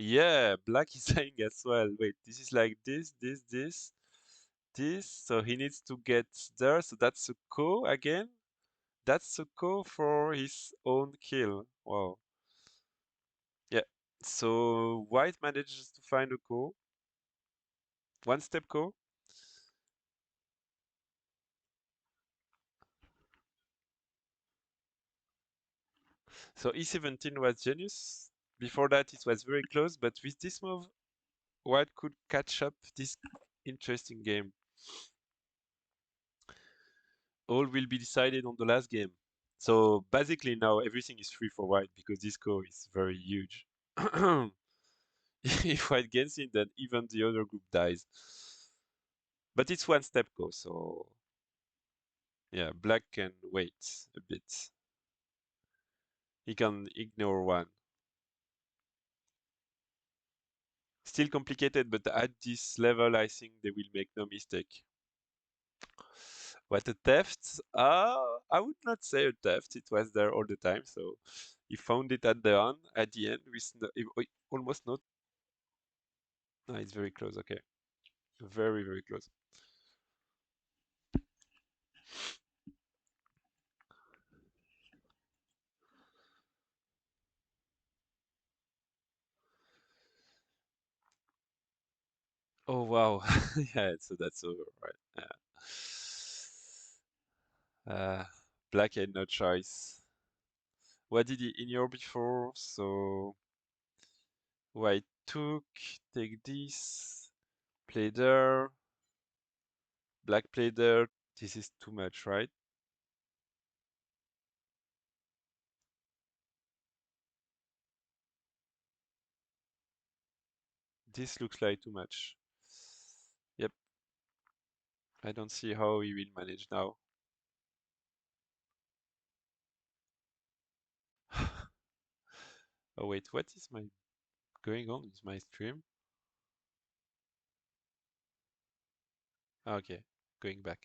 Yeah, black is dying as well. Wait, this is like this. So he needs to get there. So that's a ko again. That's a ko for his own kill. Wow. Yeah. So white manages to find a ko. One step ko. So E17 was genius. Before that, it was very close. But with this move, white could catch up this interesting game. All will be decided on the last game. So basically now everything is free for white because this ko is very huge. If white gets it, then even the other group dies. But it's one step ko, so yeah, black can wait a bit. He can ignore one. Still complicated, but at this level, I think they will make no mistake. What a theft! I would not say a theft. It was there all the time, so he found it at the end with almost not. No, it's very close. Okay. Very, very close. Oh wow. Yeah, so that's over, right? Yeah. Black had no choice. What did he in your before? So white took, take this, play there, black play there. This is too much, right? This looks like too much. Yep, I don't see how he will manage now. Oh wait, what is my going on with my stream? Okay, going back.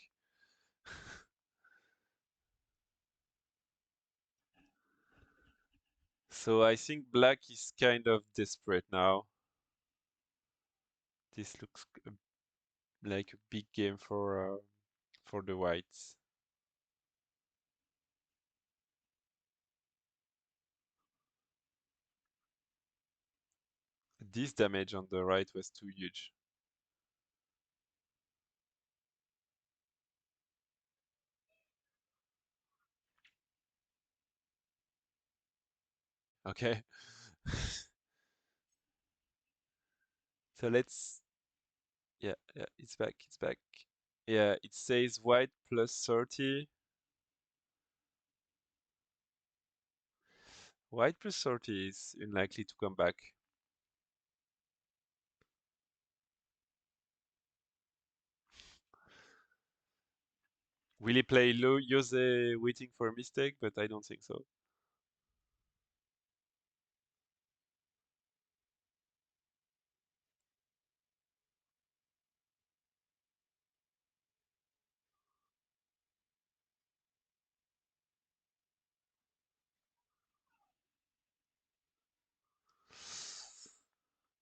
So I think black is kind of desperate now. This looks like a big game for the whites. This damage on the right was too huge. Okay. So let's, yeah, yeah, it's back, it's back. Yeah, it says white plus 30. White plus 30 is unlikely to come back. Will he play low Yuze waiting for a mistake? But I don't think so.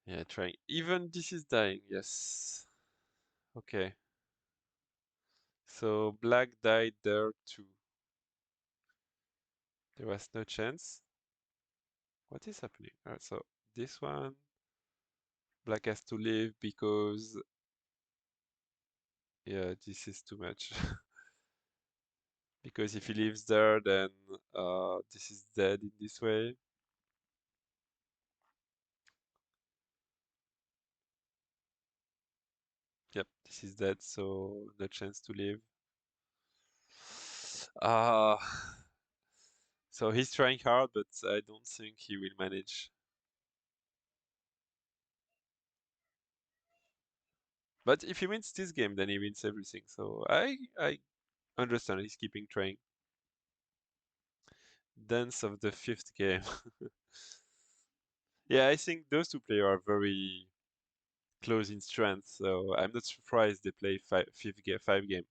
Yeah, trying. Even this is dying, yes. Okay. So black died there too. There was no chance. What is happening? So this one, black has to leave because, yeah, this is too much. Because if he leaves there, then this is dead in this way. Yep, this is dead, so no chance to leave. Ah, so he's trying hard, but I don't think he will manage. But if he wins this game, then he wins everything. So I understand he's keeping trying. Dance of the fifth game. Yeah, I think those two players are very close in strength, so I'm not surprised they play five game.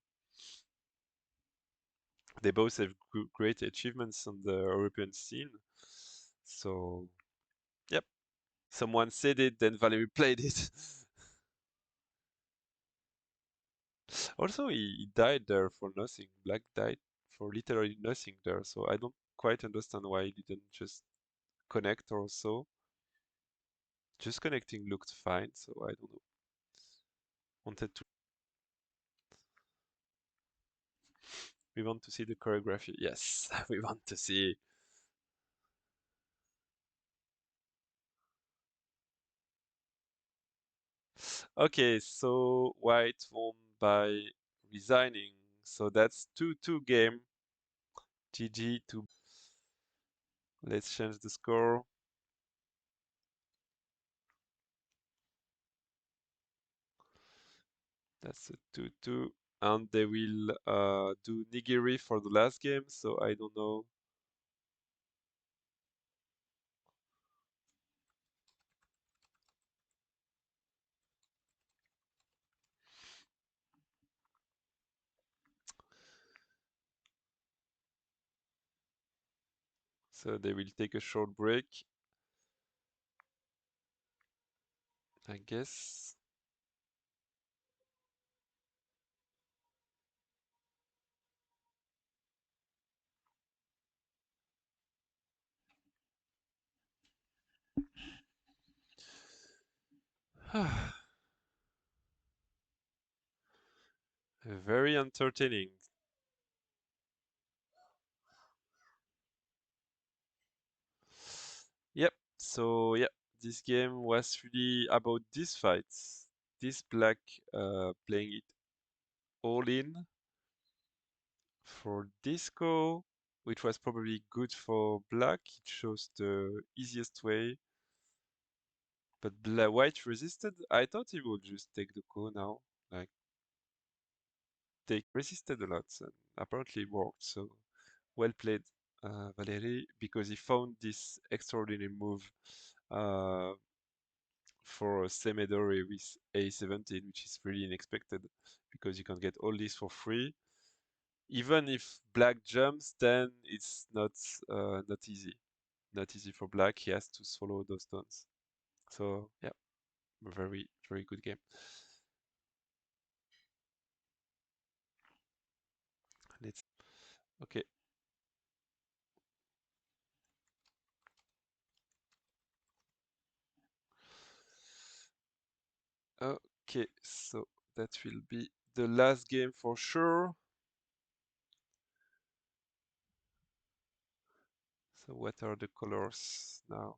They both have great achievements on the European scene. So, yep. Someone said it, then Valerie played it. Also, he died there for nothing. Black died for literally nothing there, so I don't quite understand why he didn't just connect or so. Just connecting looked fine, so I don't know. Wanted to. We want to see the choreography. Yes, we want to see. Okay, so White won by resigning. So that's 2-2 game. GG to. Let's change the score. That's a 2-2. And they will do Nigiri for the last game, so I don't know. So they will take a short break, I guess. Very entertaining. Yep. So yeah, this game was really about this fight. This black playing it all in for disco, which was probably good for black. It shows the easiest way. But black white resisted. I thought he would just take the ko now. Like they resisted a lot and apparently it worked. So well played, Valerii, because he found this extraordinary move uh, for Semedori with A17, which is really unexpected because you can get all this for free. Even if black jumps, then it's not easy. Not easy for black. He has to swallow those stones. So yeah, very very good game. Let's okay. Okay, so that will be the last game for sure. So what are the colors now?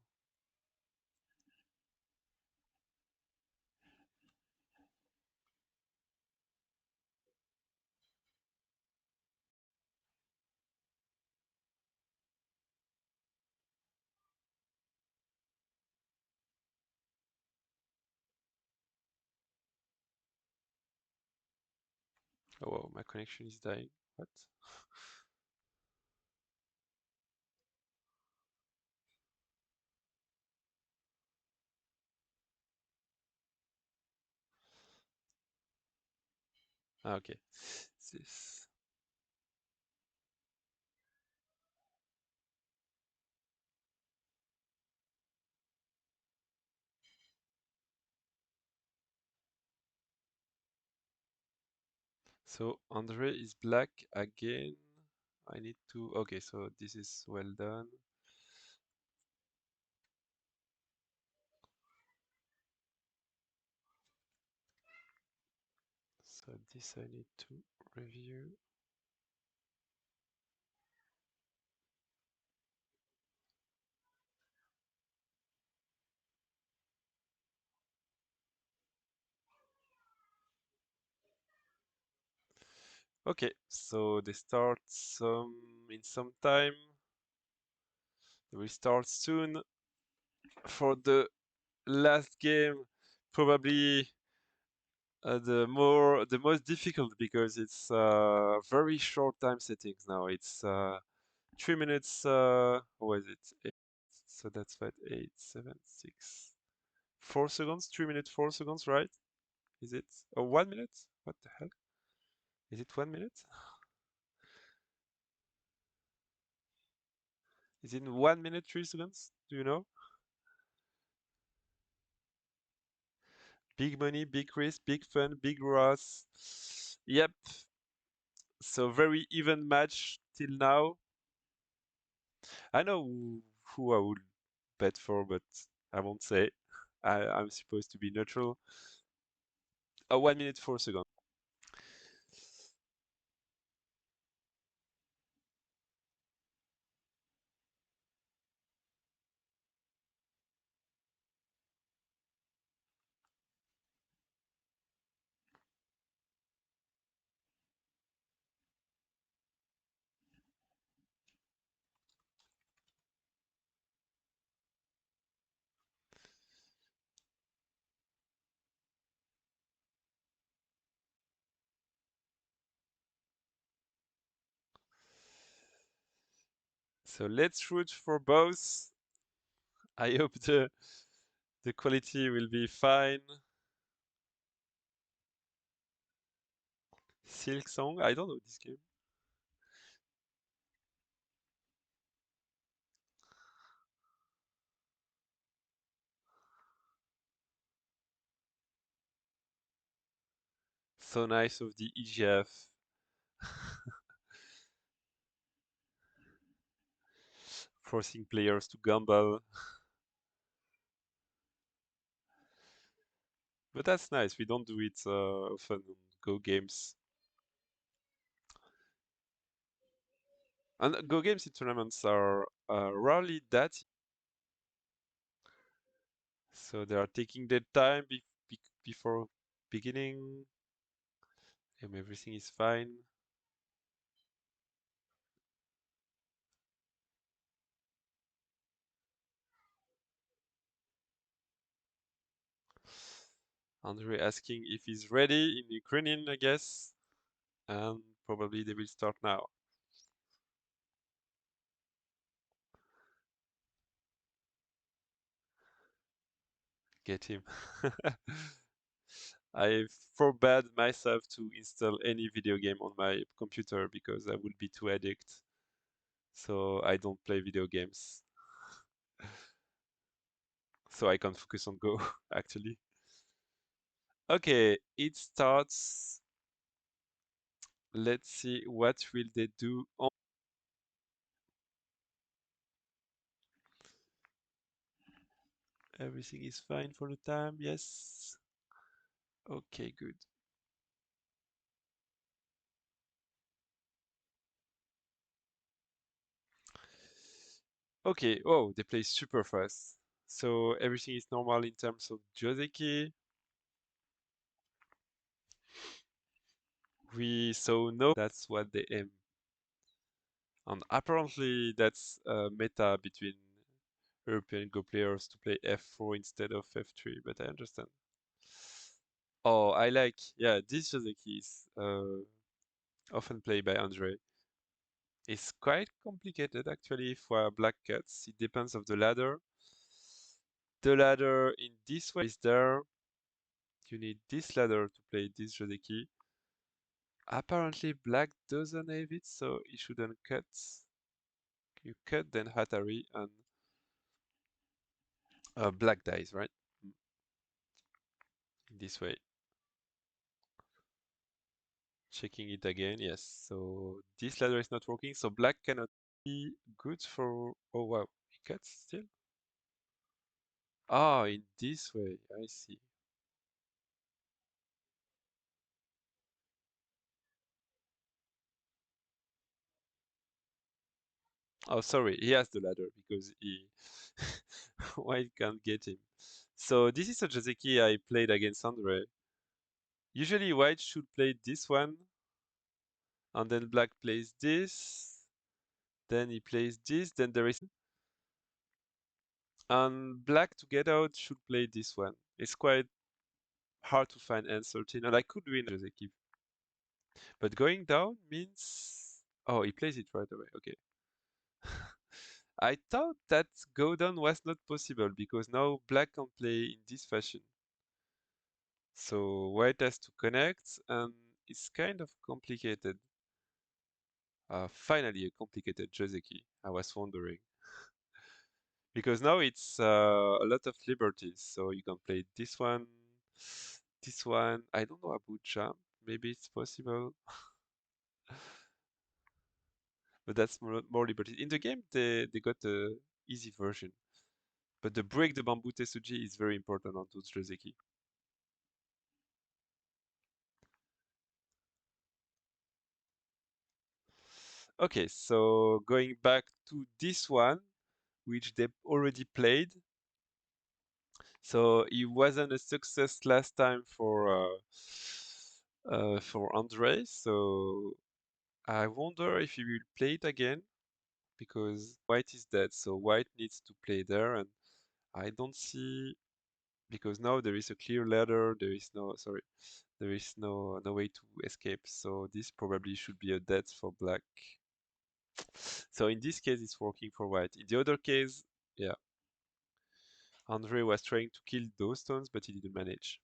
Oh, wow, my connection is dying. What? Ah, okay. This. So Andre is black again. I need to. Okay, so this is well done. So this I need to review. Okay, so they start in some time. They will start soon for the last game. Probably the most difficult because it's very short time settings now. It's 3 minutes. What is it? Eight, so that's what 8, 7, 6, 4 seconds. 3 minutes, 4 seconds, right? Is it? Oh, 1 minute? What the hell? Is it 1 minute? Is it 1 minute, 3 seconds? Do you know? Big money, big risk, big fun, big loss. Yep. So very even match till now. I know who I would bet for, but I won't say. I'm supposed to be neutral. 1 minute, 4 seconds. So let's root for both. I hope the quality will be fine. Silk Song, I don't know this game. So nice of the EGF. Forcing players to gamble. But that's nice. We don't do it often on Go games. And Go games in tournaments are rarely that. So they are taking their time before beginning. And everything is fine. Andrei asking if he's ready in Ukrainian, I guess. And probably they will start now. Get him. I forbade myself to install any video game on my computer because I would be too addict. So I don't play video games. So I can focus on Go, actually. Okay, it starts. Let's see what will they do. Everything is fine for the time. Yes. Okay, good. Okay. Oh, they play super fast. So everything is normal in terms of Joseki. We so know that's what they aim. And apparently that's meta between European Go players to play F4 instead of F3, but I understand. Oh, I like, yeah, this Joseki is often played by Andrei. It's quite complicated actually for black cats. It depends of the ladder. The ladder in this way is there. You need this ladder to play this Joseki. Apparently black doesn't have it, so it shouldn't cut. You cut then Hatari and black dies, right? Mm, in this way. Checking it again, yes. So this ladder is not working, so black cannot be good for... Oh wow, he cuts still? Ah, in this way, I see. Oh, sorry, he has the ladder because he white can't get him. So this is a Joseki I played against Andre. Usually white should play this one, and then black plays this, then he plays this, then there is... And black to get out should play this one. It's quite hard to find answer in, and I could win Joseki. But going down means... Oh, he plays it right away, okay. I thought that go down was not possible because now black can play in this fashion. So white has to connect and it's kind of complicated. Finally a complicated Joseki, I was wondering. Because now it's a lot of liberties. So you can play this one, this one. I don't know about jump. Maybe it's possible. But that's more liberty. In the game, they got the easy version. But the break the bamboo Tesuji is very important on those Joseki. Okay, so going back to this one, which they already played. So it wasn't a success last time for Andre. So I wonder if he will play it again because white is dead. So white needs to play there, and I don't see because now there is a clear ladder. There is no sorry, there is no way to escape. So this probably should be a death for black. So in this case, it's working for white. In the other case, yeah, Andre was trying to kill those stones, but he didn't manage.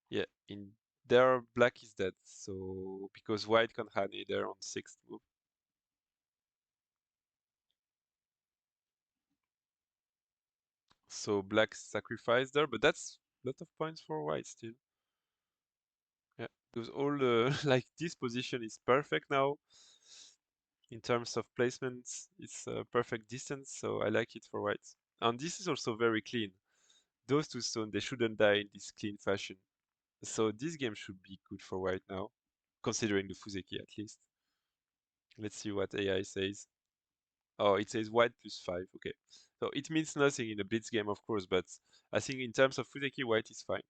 Yeah, in there, black is dead. So because white can have either on sixth move. So black sacrificed there, but that's a lot of points for white still. Yeah, because all like this position is perfect now. In terms of placement, it's a perfect distance, so I like it for white. And this is also very clean. Those two stones, they shouldn't die in this clean fashion. So this game should be good for white now, considering the Fuseki at least. Let's see what AI says. Oh, it says white +5. Okay. So it means nothing in a blitz game, of course, but I think in terms of Fuseki, white is fine.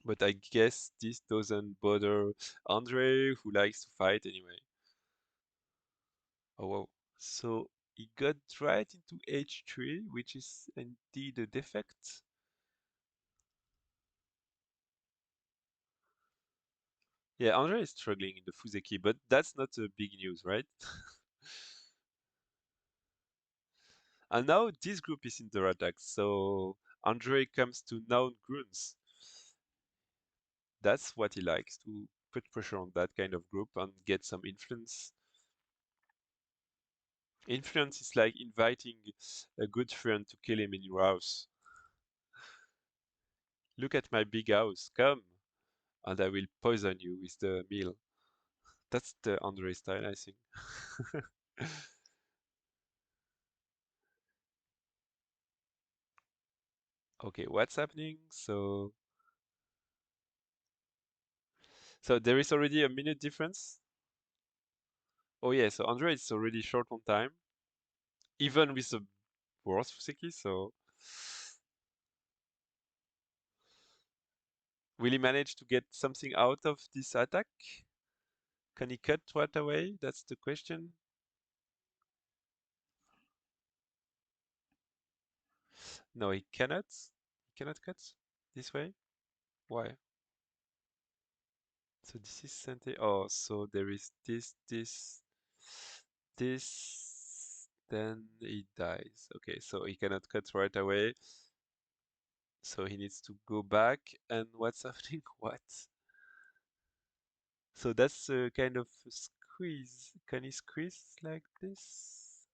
But I guess this doesn't bother Andrei, who likes to fight anyway. Oh, wow. So he got right into H3, which is indeed a defect. Yeah, Andrei is struggling in the Fuseki, but that's not a big news, right? And now this group is in their attack, so Andrei comes to known grunts. That's what he likes, to put pressure on that kind of group and get some influence. Influence is like inviting a good friend to kill him in your house. Look at my big house, come, and I will poison you with the meal. That's the Andrei style, I think. Okay, what's happening? So there is already a minute difference. Oh yeah, so Andrei is already short on time, even with the worst Fuseki, so will he manage to get something out of this attack? Can he cut right away? That's the question. No, he cannot. He cannot cut this way. Why? So this is Sente. Oh, so there is this. Then he dies. Okay, so he cannot cut right away. So he needs to go back. And what's happening? What? So that's a kind of a squeeze. Can he squeeze like this?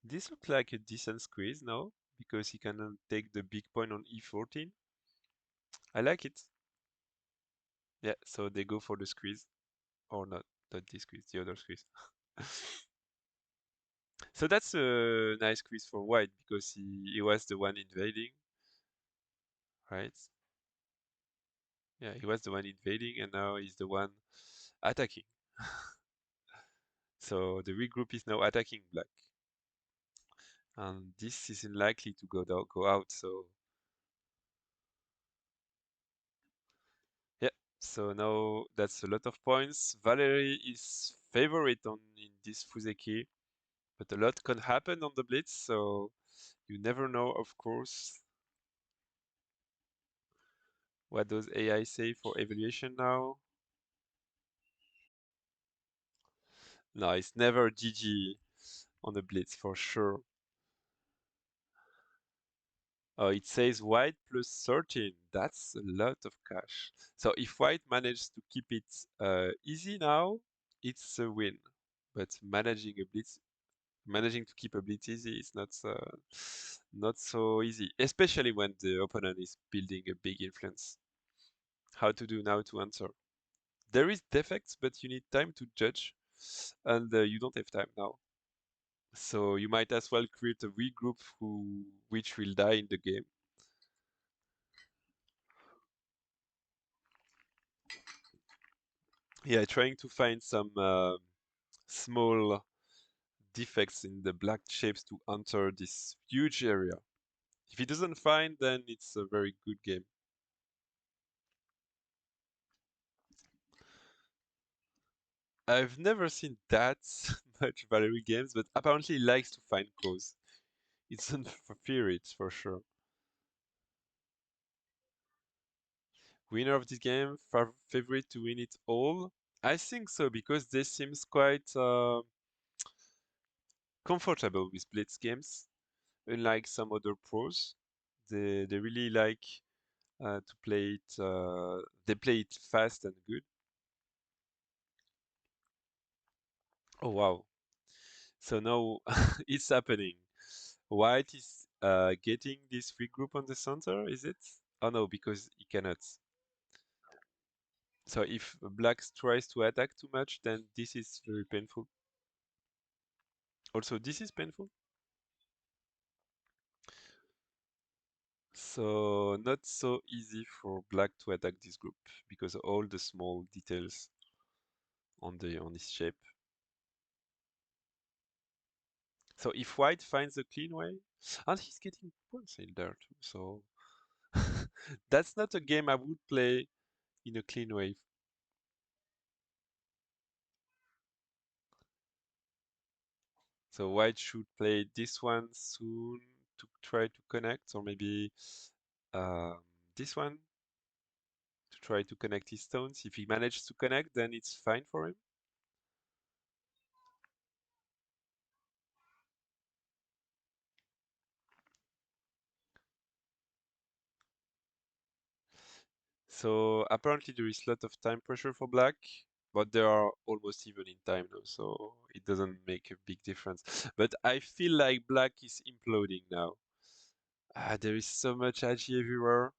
This looks like a decent squeeze, no? Because he can take the big point on e14. I like it. Yeah, so they go for the squeeze. Or not this squeeze, the other squeeze. So that's a nice squeeze for white because he was the one invading, right? Yeah, he was the one invading and now he's the one attacking. So the regroup is now attacking black. And this isn't likely to go out, so yeah. So now that's a lot of points. Valerie is favorite on in this Fuseki, but a lot can happen on the Blitz, so you never know, of course. What does AI say for evaluation now? No, it's never GG on the Blitz for sure. Oh, it says white plus 13. That's a lot of cash. So if white manages to keep it easy now, it's a win. But managing to keep a blitz easy is not so easy, especially when the opponent is building a big influence. How to do now to answer? There is defects, but you need time to judge, and you don't have time now. So you might as well create a weak group which will die in the game. Yeah, trying to find some small defects in the black shapes to enter this huge area. If he doesn't find, then it's a very good game. I've never seen that much Valerie games, but apparently he likes to find cause. It's unfair for sure. Winner of this game, favorite to win it all? I think so because this seems quite comfortable with blitz games, unlike some other pros. They really like to play it. They play it fast and good. Oh wow! So now it's happening. White is getting this free group on the center, is it? Oh no, because he cannot. So if black tries to attack too much, then this is very painful. Also, this is painful. So not so easy for black to attack this group because of all the small details on his shape. So if white finds a clean way, and he's getting points in there too. So that's not a game I would play in a clean way. So white should play this one soon to try to connect, or maybe um, this one to try to connect his stones. If he manages to connect, then it's fine for him. So apparently there is a lot of time pressure for black, but they are almost even in time now, so it doesn't make a big difference. But I feel like black is imploding now. There is so much agi everywhere.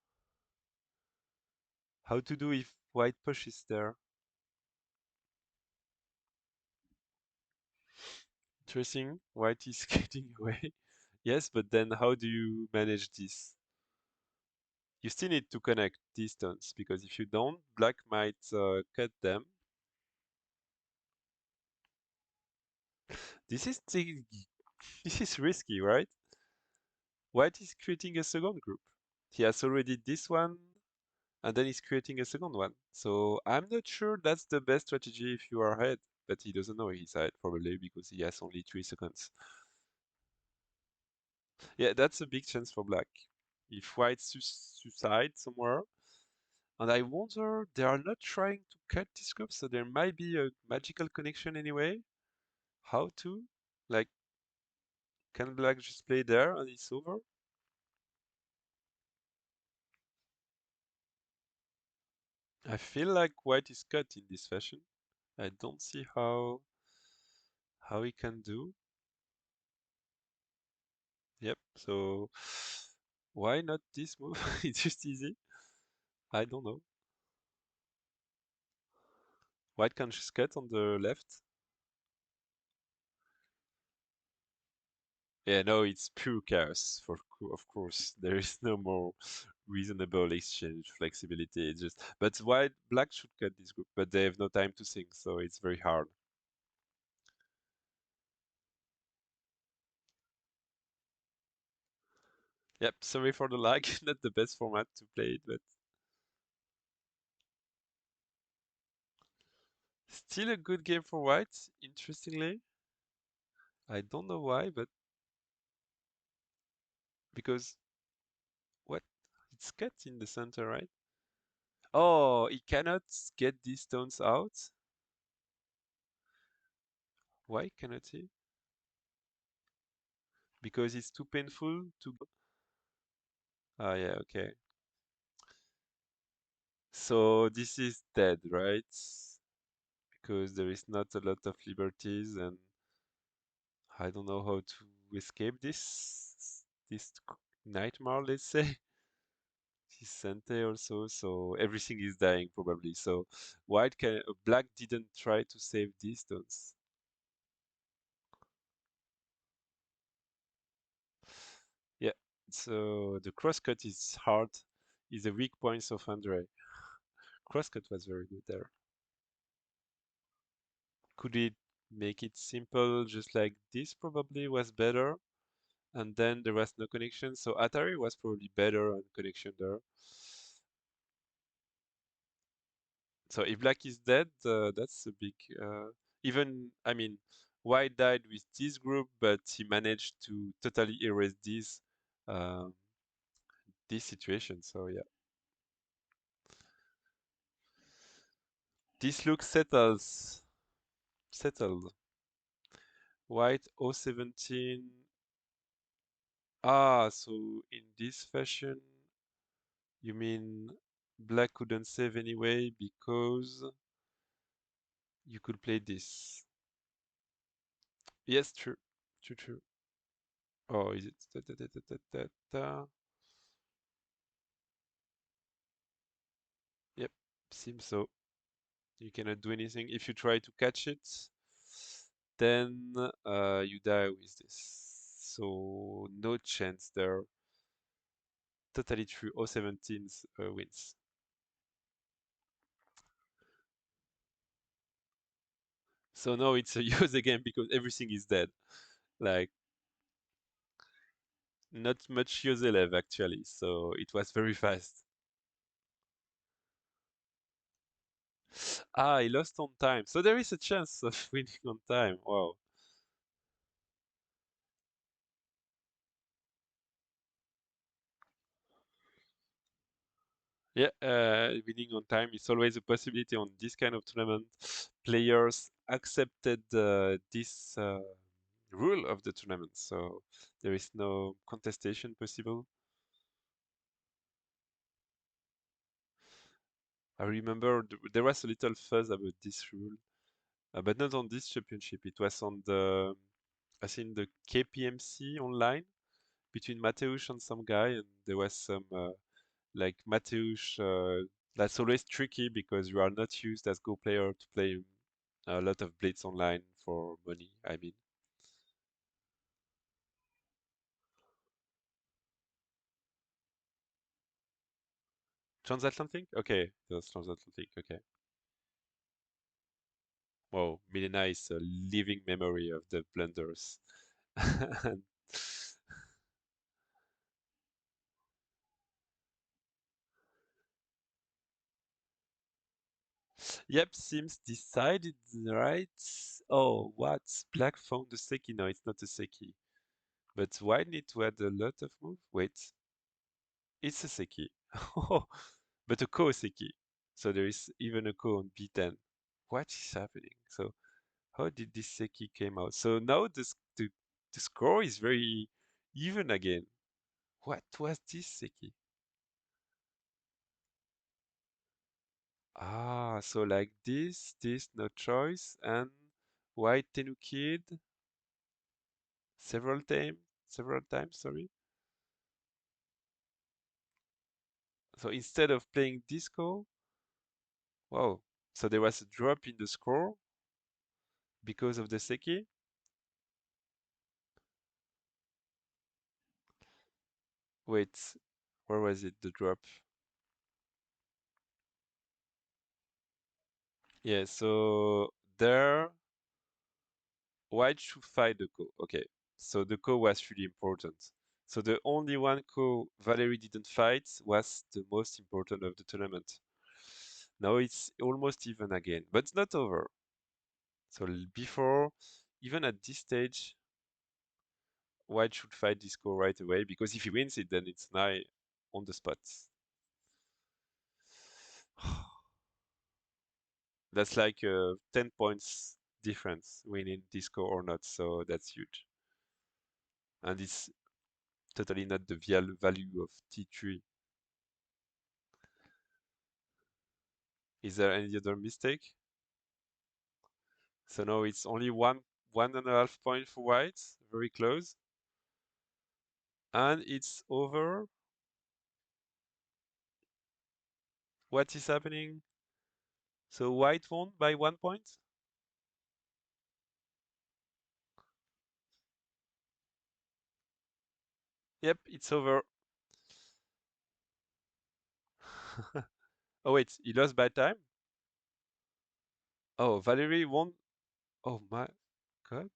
How to do if white pushes there? Interesting. White is getting away. Yes, but then how do you manage this? You still need to connect these stones because if you don't, black might cut them. This is this is risky, right? White is creating a second group. He has already this one, and then he's creating a second one. So I'm not sure that's the best strategy if you are ahead, but he doesn't know he's ahead probably because he has only 3 seconds. Yeah, that's a big chance for black. If white suicide somewhere, and I wonder they are not trying to cut this group, so there might be a magical connection anyway. How to? Like, can black just play there and it's over? I feel like white is cut in this fashion. I don't see how he can do. Yep, so why not this move? It's just easy. I don't know. White can just cut on the left. Yeah, no, it's pure chaos, of course. There is no more reasonable exchange flexibility. It's just, but white, black should cut this group, but they have no time to think, so it's very hard. Yep, sorry for the lag. Not the best format to play it, but still a good game for white, interestingly. I don't know why, but because what? It's cut in the center, right? Oh, he cannot get these stones out. Why cannot he? Because it's too painful to go. Ah, yeah, okay. So this is dead, right? Because there is not a lot of liberties, and I don't know how to escape this nightmare, let's say. This Sente also, so everything is dying probably. So black didn't try to save these stones. Yeah, so the crosscut is hard, is the weak points of Andrei. Crosscut was very good there. Could it make it simple just like this probably was better? And then there was no connection, so Atari was probably better on connection there. So if black is dead, that's a big... even, I mean, white died with this group, but he managed to totally erase um, this situation, so yeah. This looks settled. White 017. Ah, so in this fashion, you mean black couldn't save anyway because you could play this. Yes, true. True, true. Oh, is it? Yep, seems so. You cannot do anything. If you try to catch it, then you die with this. So no chance there. Totally true. 017 wins. So now it's a use again because everything is dead. Like not much use left actually. So it was very fast. Ah, he lost on time. So there is a chance of winning on time. Wow. Yeah, winning on time is always a possibility on this kind of tournament. Players accepted this rule of the tournament, so there is no contestation possible. I remember there was a little fuzz about this rule, but not on this championship. It was on the, I think, the KPMC online between Mateusz and some guy, and there was some like Mateusz. That's always tricky because you are not used as Go player to play a lot of blitz online for money. I mean, transatlantic. Okay, that's transatlantic. Okay. Wow, Milena is a living memory of the blunders. Yep, seems decided, right? Oh, what? Black found the Seki. No, it's not a Seki. But white need to add a lot of move. Wait, it's a Seki. But a Ko Seki. So there is even a Ko on B10. What is happening? So how did this Seki came out? So now the score is very even again. What was this Seki? Ah, so like this, no choice, and white Tenukid several times, sorry. So instead of playing disco, wow. So there was a drop in the score because of the Seki. Wait, where was it, the drop? Yeah, so there, white should fight the ko. Okay, so the ko was really important. So the only one ko Valerie didn't fight was the most important of the tournament. Now it's almost even again, but it's not over. So before, even at this stage, white should fight this ko right away because if he wins it, then it's nigh on the spot. That's like 10 points difference winning disco or not, so that's huge. And it's totally not the value of T3. Is there any other mistake? So now it's only 1.5 point for white, very close. And it's over. What is happening? So white won by 1 point? Yep, it's over. Oh wait, he lost by time? Oh, Valerie won. Oh my god.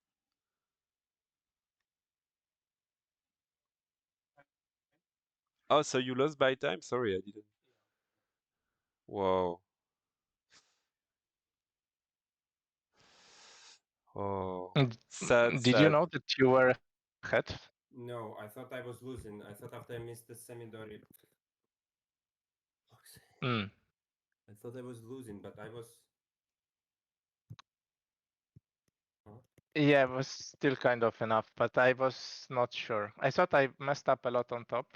Oh, so you lost by time? Sorry, I didn't. Whoa. Oh, sad, Did you sad. know that you were ahead? No, I thought I was losing. I thought after I missed the Semidori. Mm. I thought I was losing, but I was. Huh? Yeah, it was still kind of enough, but I was not sure. I thought I messed up a lot on top,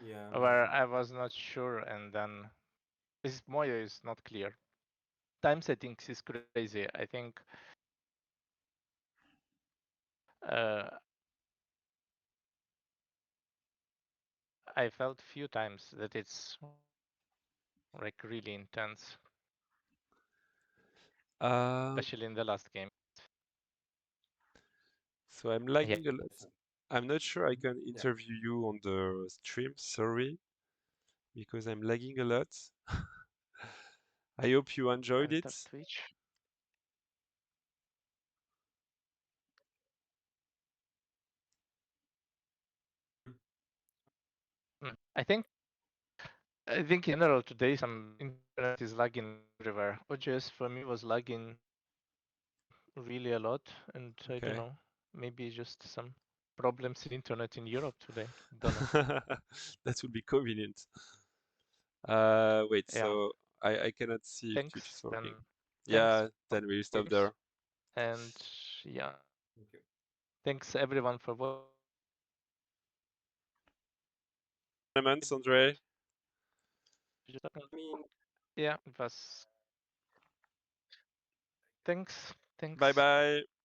Yeah, where maybe. I was not sure, and then this Moyo is not clear. Time settings is crazy. I think uh, I felt few times that it's like really intense. especially in the last game. So I'm lagging a lot. I'm not sure I can interview you on the stream, sorry, because I'm lagging a lot. I hope you enjoyed it. Twitch. I think in general today some internet is lagging everywhere. OGS for me was lagging really a lot, and I don't know, maybe just some problems in internet in Europe today. Don't know. That would be convenient. Wait, Yeah. so I cannot see if Thanks, Twitch is working. then, Yeah, then we'll stop there. And yeah, thanks everyone for watching. Comments, Andrei? Yeah, it was. Thanks. Bye bye.